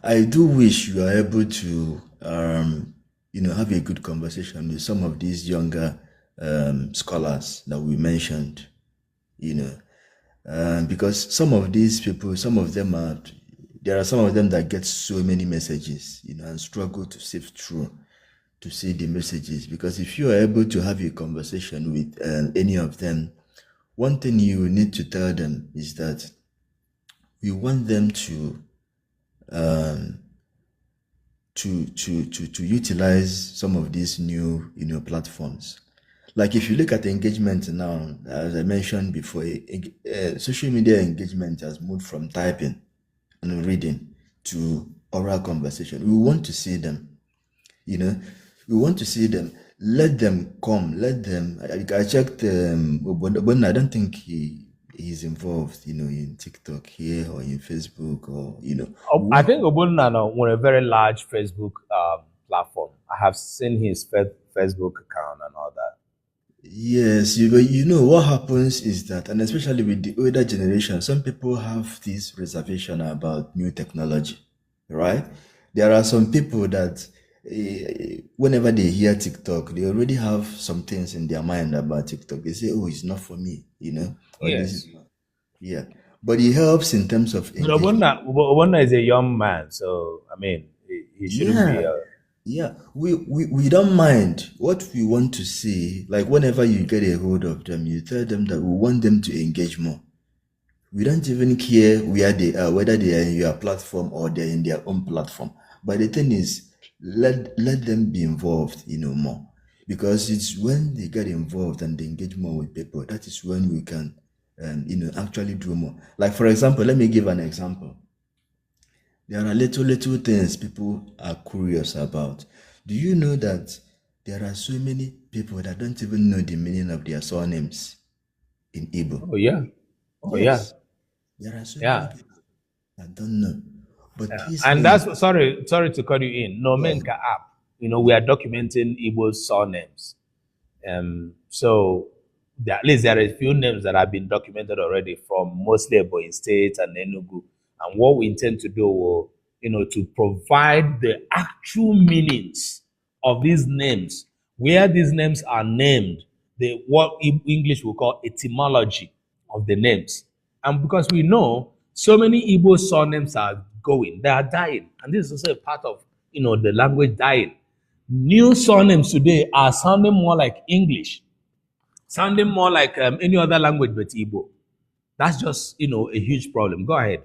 I do wish you are able to, have a good conversation with some of these younger scholars that we mentioned, because some of these people, there are some of them that get so many messages, and struggle to sift through to see the messages. Because if you are able to have a conversation with any of them, one thing you need to tell them is that we want them to utilize some of these new platforms. Like if you look at engagement now, as I mentioned before, social media engagement has moved from typing and reading to oral conversation. We want to see them, we want to see them. Let them come. Let them. I checked. But I don't think he's involved, in TikTok here or in Facebook or I think Obunna won a very large Facebook platform. I have seen his Facebook account and all that. Yes, but what happens is that, and especially with the older generation, some people have this reservation about new technology, right? There are some people that whenever they hear TikTok, they already have some things in their mind about TikTok. They say, "Oh, it's not for me," Yes. Yeah, but it helps in terms of engagement. Obunna is a young man, so I mean, he shouldn't be. Yeah, we don't mind. What we want to see, like whenever you get a hold of them, you tell them that we want them to engage more. We don't even care where they are, whether they are in your platform or they're in their own platform. But the thing is, let them be involved, more. Because it's when they get involved and they engage more with people, that is when we can, actually do more. Like, for example, let me give an example. There are little things people are curious about. Do you know that there are so many people that don't even know the meaning of their surnames in Igbo? Oh yeah. Oh yes. Yeah. There are so many people that don't know. But and that's sorry to cut you in. Omenka app. We are documenting Igbo's surnames. So at least there are a few names that have been documented already from mostly Ebonyi State and Enugu. And what we intend to do, to provide the actual meanings of these names, where these names are named, what English will call etymology of the names. And because we know so many Igbo surnames are going, they are dying. And this is also a part of, the language dying. New surnames today are sounding more like English, sounding more like any other language but Igbo. That's just, a huge problem. Go ahead.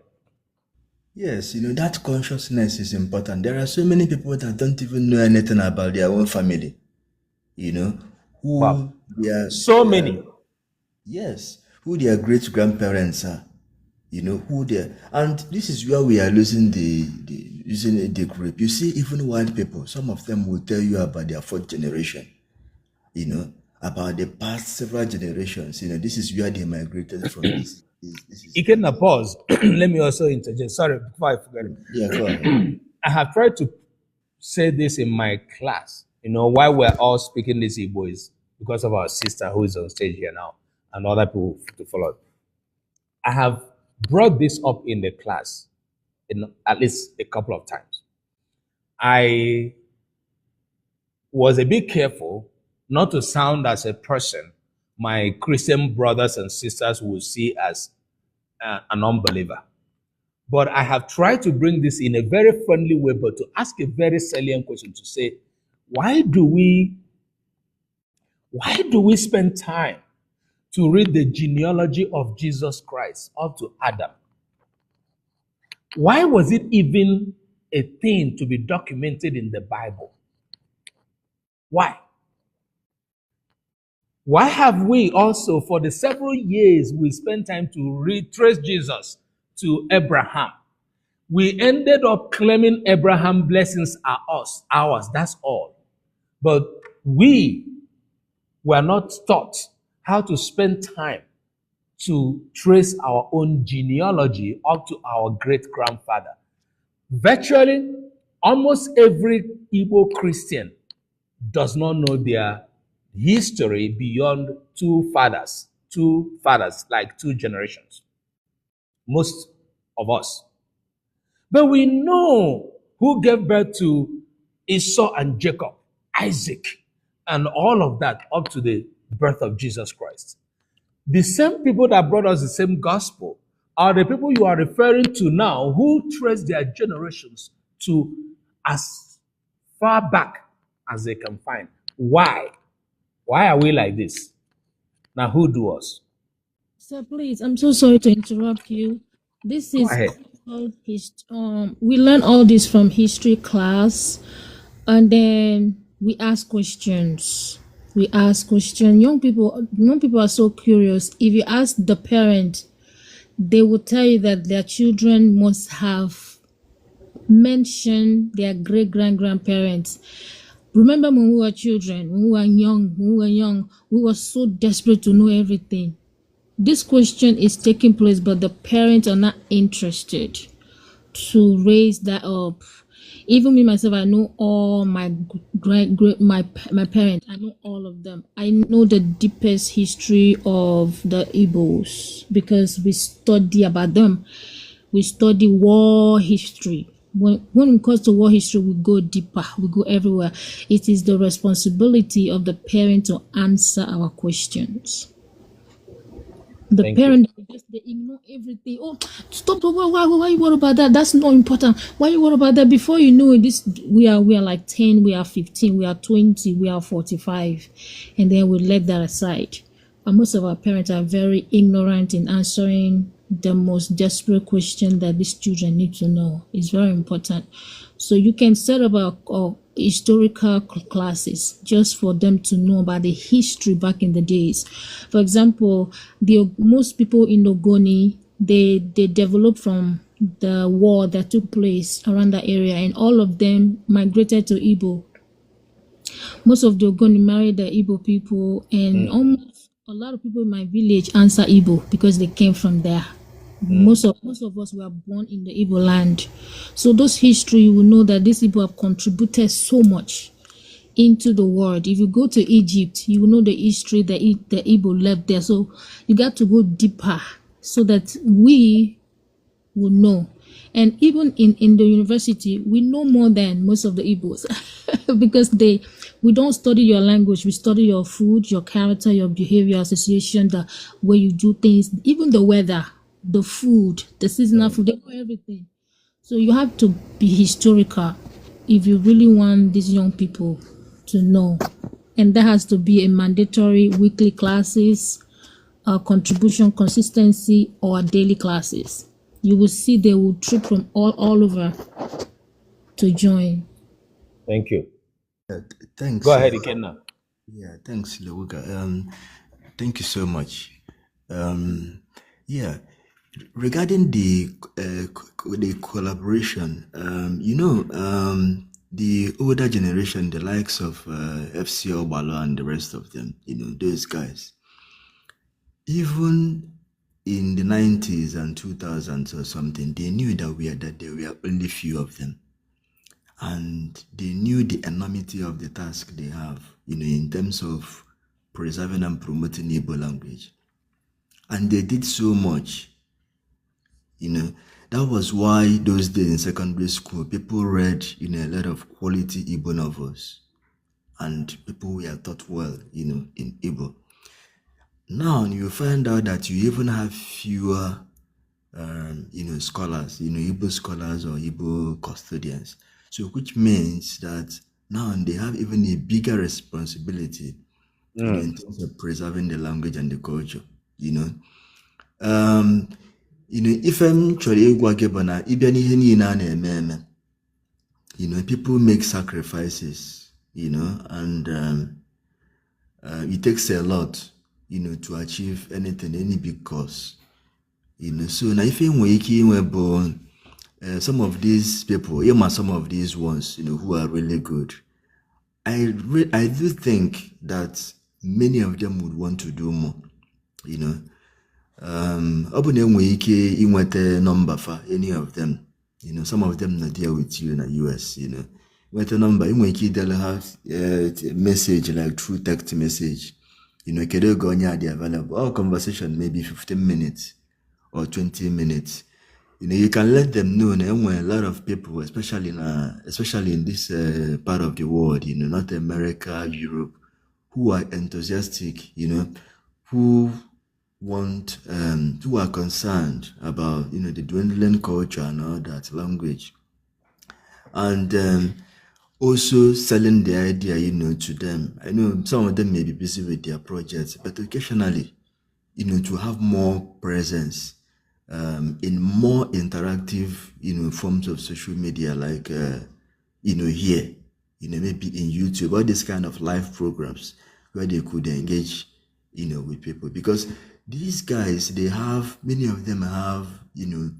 Yes, that consciousness is important. There are so many people that don't even know anything about their own family, you know, Wow. who So many. yes, who their great grandparents are, who they and this is where we are losing the group. You see, even white people, some of them will tell you about their fourth generation, about the past several generations. This is where they migrated from. This is Ikenna, pause. Let me also interject. Sorry, before I forget. Yeah, go ahead. I have tried to say this in my class. Why we're all speaking this Igbo is because of our sister who is on stage here now and other people to follow. I have brought this up in the class in at least a couple of times. I was a bit careful not to sound as a person my Christian brothers and sisters will see as an unbeliever. But I have tried to bring this in a very friendly way, but to ask a very salient question to say, why do we spend time to read the genealogy of Jesus Christ up to Adam? Why was it even a thing to be documented in the Bible? Why? Why have we also, for the several years we spent time to retrace Jesus to Abraham, we ended up claiming Abraham's blessings are ours, that's all. But we were not taught how to spend time to trace our own genealogy up to our great-grandfather. Virtually, almost every Igbo Christian does not know their history beyond two fathers, like two generations. Most of us. But we know who gave birth to Esau and Jacob, Isaac, and all of that up to the birth of Jesus Christ. The same people that brought us the same gospel are the people you are referring to now who trace their generations to as far back as they can find. Why? Why are we like this? Now, who do us? So please, I'm so sorry to interrupt you. This Go is ahead. called we learn all this from history class, and then we ask questions. We ask questions. Young people are so curious. If you ask the parent, they will tell you that their children must have mentioned their great grandparents. Remember when we were children, when we were young, we were so desperate to know everything. This question is taking place, but the parents are not interested to raise that up. Even me myself, I know all my my parents. I know all of them. I know the deepest history of the Igbos because we study about them. We study war history. When it comes to war history, we go deeper. We go everywhere. It is the responsibility of the parent to answer our questions. The Thank parent just they ignore everything. Oh, stop! Why you worry about that? That's not important. Why you worry about that? Before you know it, we are like 10, we are 15, we are 20, we are 45, and then we let that aside. And most of our parents are very ignorant in answering the most desperate question that these children need to know. It's very important. So you can set up a historical classes just for them to know about the history back in the days. For example, most people in Ogoni, they developed from the war that took place around that area, and all of them migrated to Igbo. Most of the Ogoni married the Igbo people, and almost a lot of people in my village answer Igbo because they came from there. Most of us were born in the Igbo land. So those history, you will know that these people have contributed so much into the world. If you go to Egypt, you will know the history that the Igbo left there. So you got to go deeper so that we will know. And even in the university, we know more than most of the Igbos because we don't study your language. We study your food, your character, your behavior, association, the way you do things, even the weather, the food, the seasonal food, they know everything. So you have to be historical if you really want these young people to know. And that has to be a mandatory weekly classes, contribution consistency, or daily classes. you will see they will troop from all over to join. Thank you. Thanks. Go ahead, Ikenna. Yeah, thanks, Lewuga. Thank you so much. Yeah, regarding the collaboration, the older generation, the likes of FC Obalo and the rest of them, those guys, even in the 90s and 2000s or something, they knew that there were only few of them. And they knew the enormity of the task they have, in terms of preserving and promoting Igbo language. And they did so much, That was why those days in secondary school, people read, a lot of quality Igbo novels. And people were taught well, in Igbo. Now you find out that you even have fewer, scholars, Igbo scholars or Igbo custodians. So which means that now they have even a bigger responsibility, in terms of preserving the language and the culture, If I'm trying to people make sacrifices, and it takes a lot, to achieve anything, any big cause. So now if we're born, some of these people, some of these ones, who are really good, I do think that many of them would want to do more, ọ bụ na enwere ike inweta number for any of them, some of them not there with you in the US, nweta number, enwere ike idele ha message like through text message, kedu oge onye adị available, our conversation maybe 15 minutes or 20 minutes. You can let them know when a lot of people, especially in this part of the world, North America, Europe, who are enthusiastic, who are concerned about, the dwindling culture and all that language, and also selling the idea, to them. I know some of them may be busy with their projects, but occasionally, to have more presence in more interactive, forms of social media, like, here, maybe in YouTube, all these kind of live programs where they could engage, with people. Because these guys, many of them have,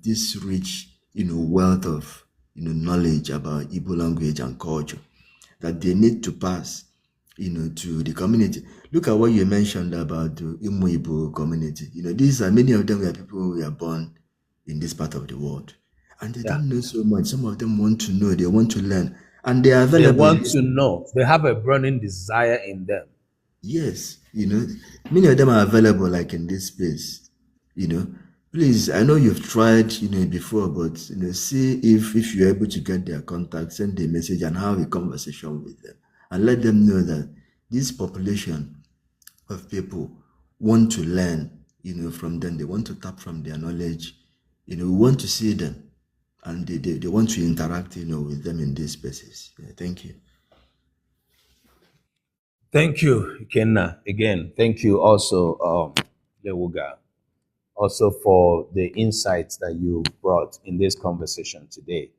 this rich, wealth of, knowledge about Igbo language and culture that they need to pass, to the community. Look at what you mentioned about the Igbo community. These are many of them were people who were born in this part of the world, and they don't know so much. Some of them want to know, they want to learn, and they are available. They want to know. They have a burning desire in them. Yes, many of them are available, like in this space. Please, I know you've tried, before, but see if you're able to get their contact, send a message and have a conversation with them, and let them know that this population of people want to learn, from them. They want to tap from their knowledge. We want to see them, and they want to interact, with them in these spaces. Yeah, thank you. Thank you, Ikenna. Again, thank you also, Lewuga, also for the insights that you brought in this conversation today.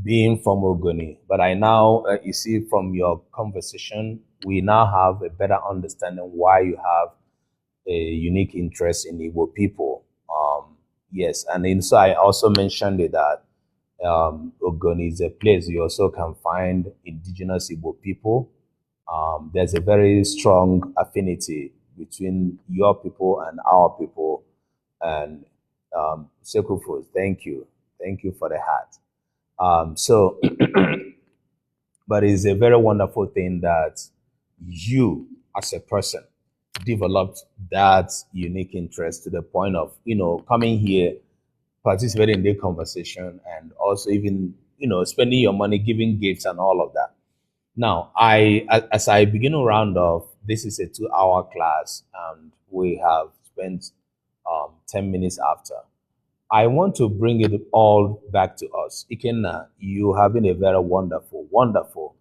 Being from Ogoni, but I now, you see from your conversation, we now have a better understanding why you have a unique interest in Igbo people. Yes, and then so I also mentioned that Ogoni is a place you also can find indigenous Igbo people. There's a very strong affinity between your people and our people. And Sekufos, thank you. Thank you for the heart. But it's a very wonderful thing that you, as a person, developed that unique interest to the point of, coming here, participating in the conversation, and also even, spending your money, giving gifts and all of that. Now, as I begin to round off, this is a 2-hour class, and we have spent 10 minutes after. I want to bring it all back to us. Ikenna, you have been a very wonderful,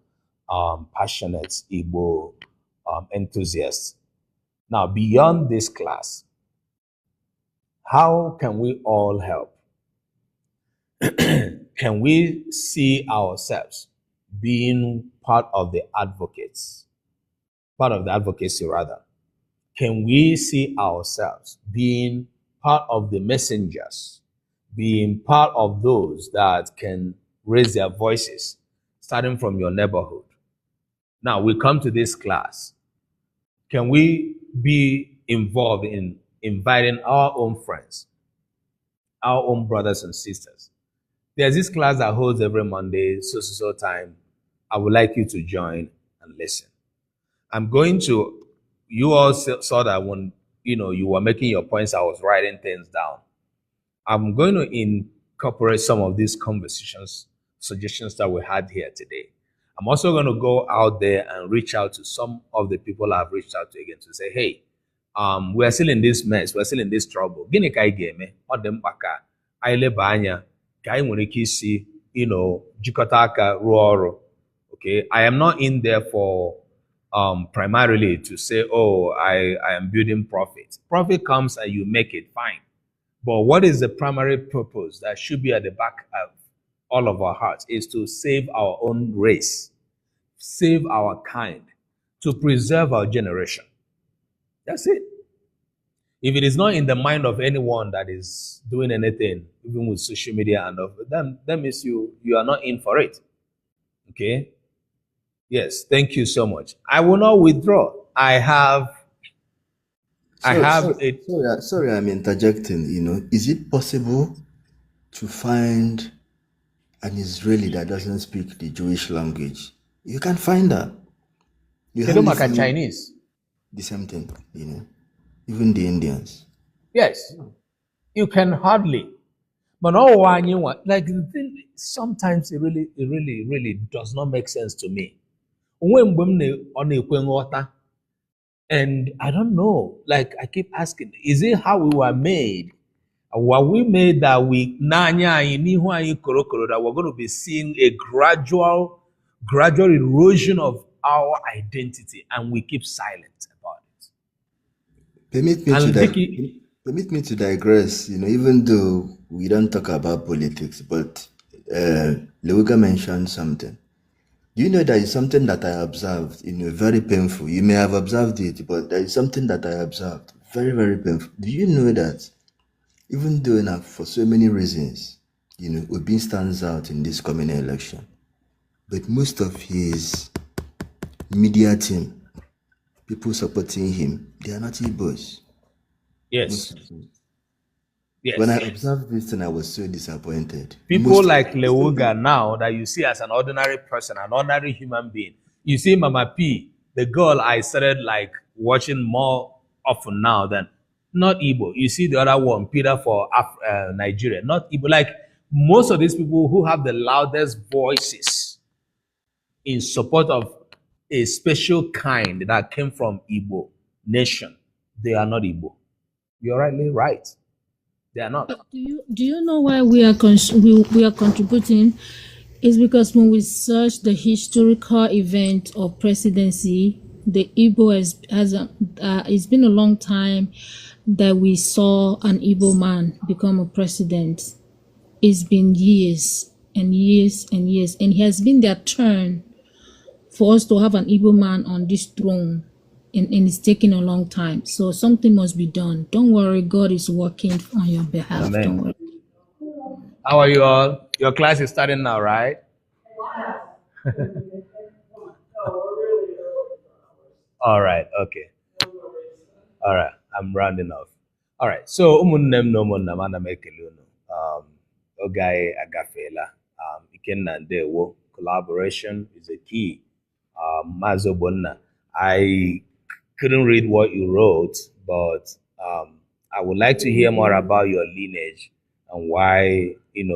passionate Igbo enthusiast. Now, beyond this class, how can we all help? can we see ourselves being part of the advocates, part of the advocacy rather? Can we see ourselves being part of the messengers, being part of those that can raise their voices, starting from your neighborhood? Now we come to this class. Can we be involved in inviting our own friends, our own brothers and sisters? There's this class that holds every Monday, so time. I would like you to join and listen. I'm going to, you all saw that when, you were making your points, I was writing things down. I'm going to incorporate some of these conversations, suggestions that we had here today. I'm also going to go out there and reach out to some of the people I've reached out to again to say, hey, we're still in this mess, we're still in this trouble. Gịnị ka anyị ga-eme? Ọ dị mkpa ka anyị leba anya ka anyị nwere ike isi, jikọta aka rụọ ọrụ. Okay, I am not in there for primarily to say, oh, I am building profit. Profit comes and you make it, fine. But what is the primary purpose that should be at the back of all of our hearts is to save our own race, save our kind, to preserve our generation. That's it. If it is not in the mind of anyone that is doing anything, even with social media and of them, that means you are not in for it. Okay? Yes, thank you so much. I will not withdraw. Sorry, I'm interjecting. Is it possible to find an Israeli that doesn't speak the Jewish language? You can find that. You don't make a Chinese. The same thing, even the Indians. Yes, you can hardly. But no one you want. Like sometimes it really does not make sense to me. And I don't know. Like I keep asking, is it how we were made? Were we made that we that we're going to be seeing a gradual erosion of our identity, and we keep silent about it? Permit me to digress. Even though we don't talk about politics, but Leuga mentioned something. Do you know there is something that I observed, very painful? You may have observed it, but there is something that I observed, very, very painful. Do you know that even though for so many reasons, Obi stands out in this coming election, but most of his media team, people supporting him, they are not Igbos. Yes. Yes. When I observed this and I was so disappointed. People like Leuga now that you see as an ordinary person, an ordinary human being. You see Mama P, the girl I started watching more often now than not Igbo. You see the other one, Peter for Nigeria, not Igbo. Like most of these people who have the loudest voices in support of a special kind that came from Igbo nation, they are not Igbo. You're rightly right. They are not. Do you know why we are contributing? It's because when we search the historical event of presidency, the Igbo it's been a long time that we saw an Igbo man become a president. It's been years and years and years, and it has been their turn for us to have an Igbo man on this throne. And it's taking a long time. So something must be done. Don't worry, God is working on your behalf. Amen. Don't worry. How are you all? Your class is starting now, right? All right, okay. All right, I'm rounding off. All right, so umunnem no munna ana mekele unu. Ogai agafela. Ikenna ndewo. Collaboration is a key. Mazo Bonna, I couldn't read what you wrote, but I would like to hear more about your lineage and why, their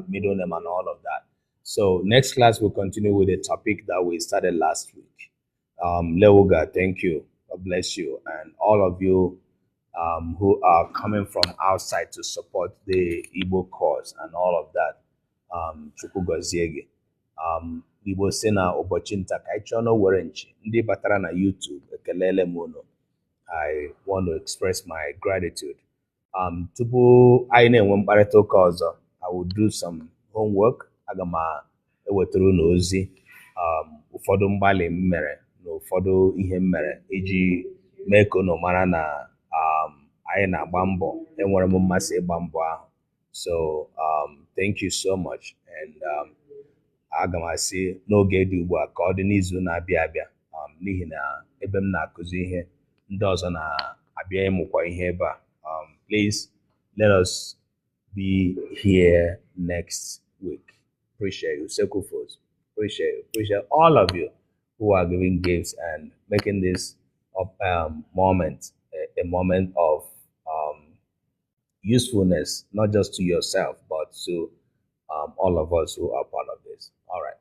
middle name and all of that. So next class, we'll continue with the topic that we started last week. Leuga, thank you. God bless you. And all of you who are coming from outside to support the Igbo cause and all of that. Chukwu gozie gị. Igbo si na ụbọchị nta ka anyị chọọ n'owere nchi ndị batara na YouTube ekelele m unu. I want to express my gratitude tupu anyị na-enwe mkparịta ụka ọzọ, I will do some homework. Aga m ewetara unu ozi ụfọdụ mgbalị m mere na ụfọdụ ihe m mere iji mee ka unu mara na anyị na-agba mbọ, enwere m mmasị ịgba mbọ ahụ. So thank you so much, and aga m asị n'oge dị ugbu a ka ọ dị n'izu na-abịa abịa, n'ihi na ebe m na-akụzi ihe, ndị ọzọ na-abịa ịmụkwa ihe ebe a. Please let us be here next week. Appreciate you, Sekufos. Appreciate all of you who are giving gifts and making this moment a moment of usefulness, not just to yourself, but to all of us who are part of this. All right.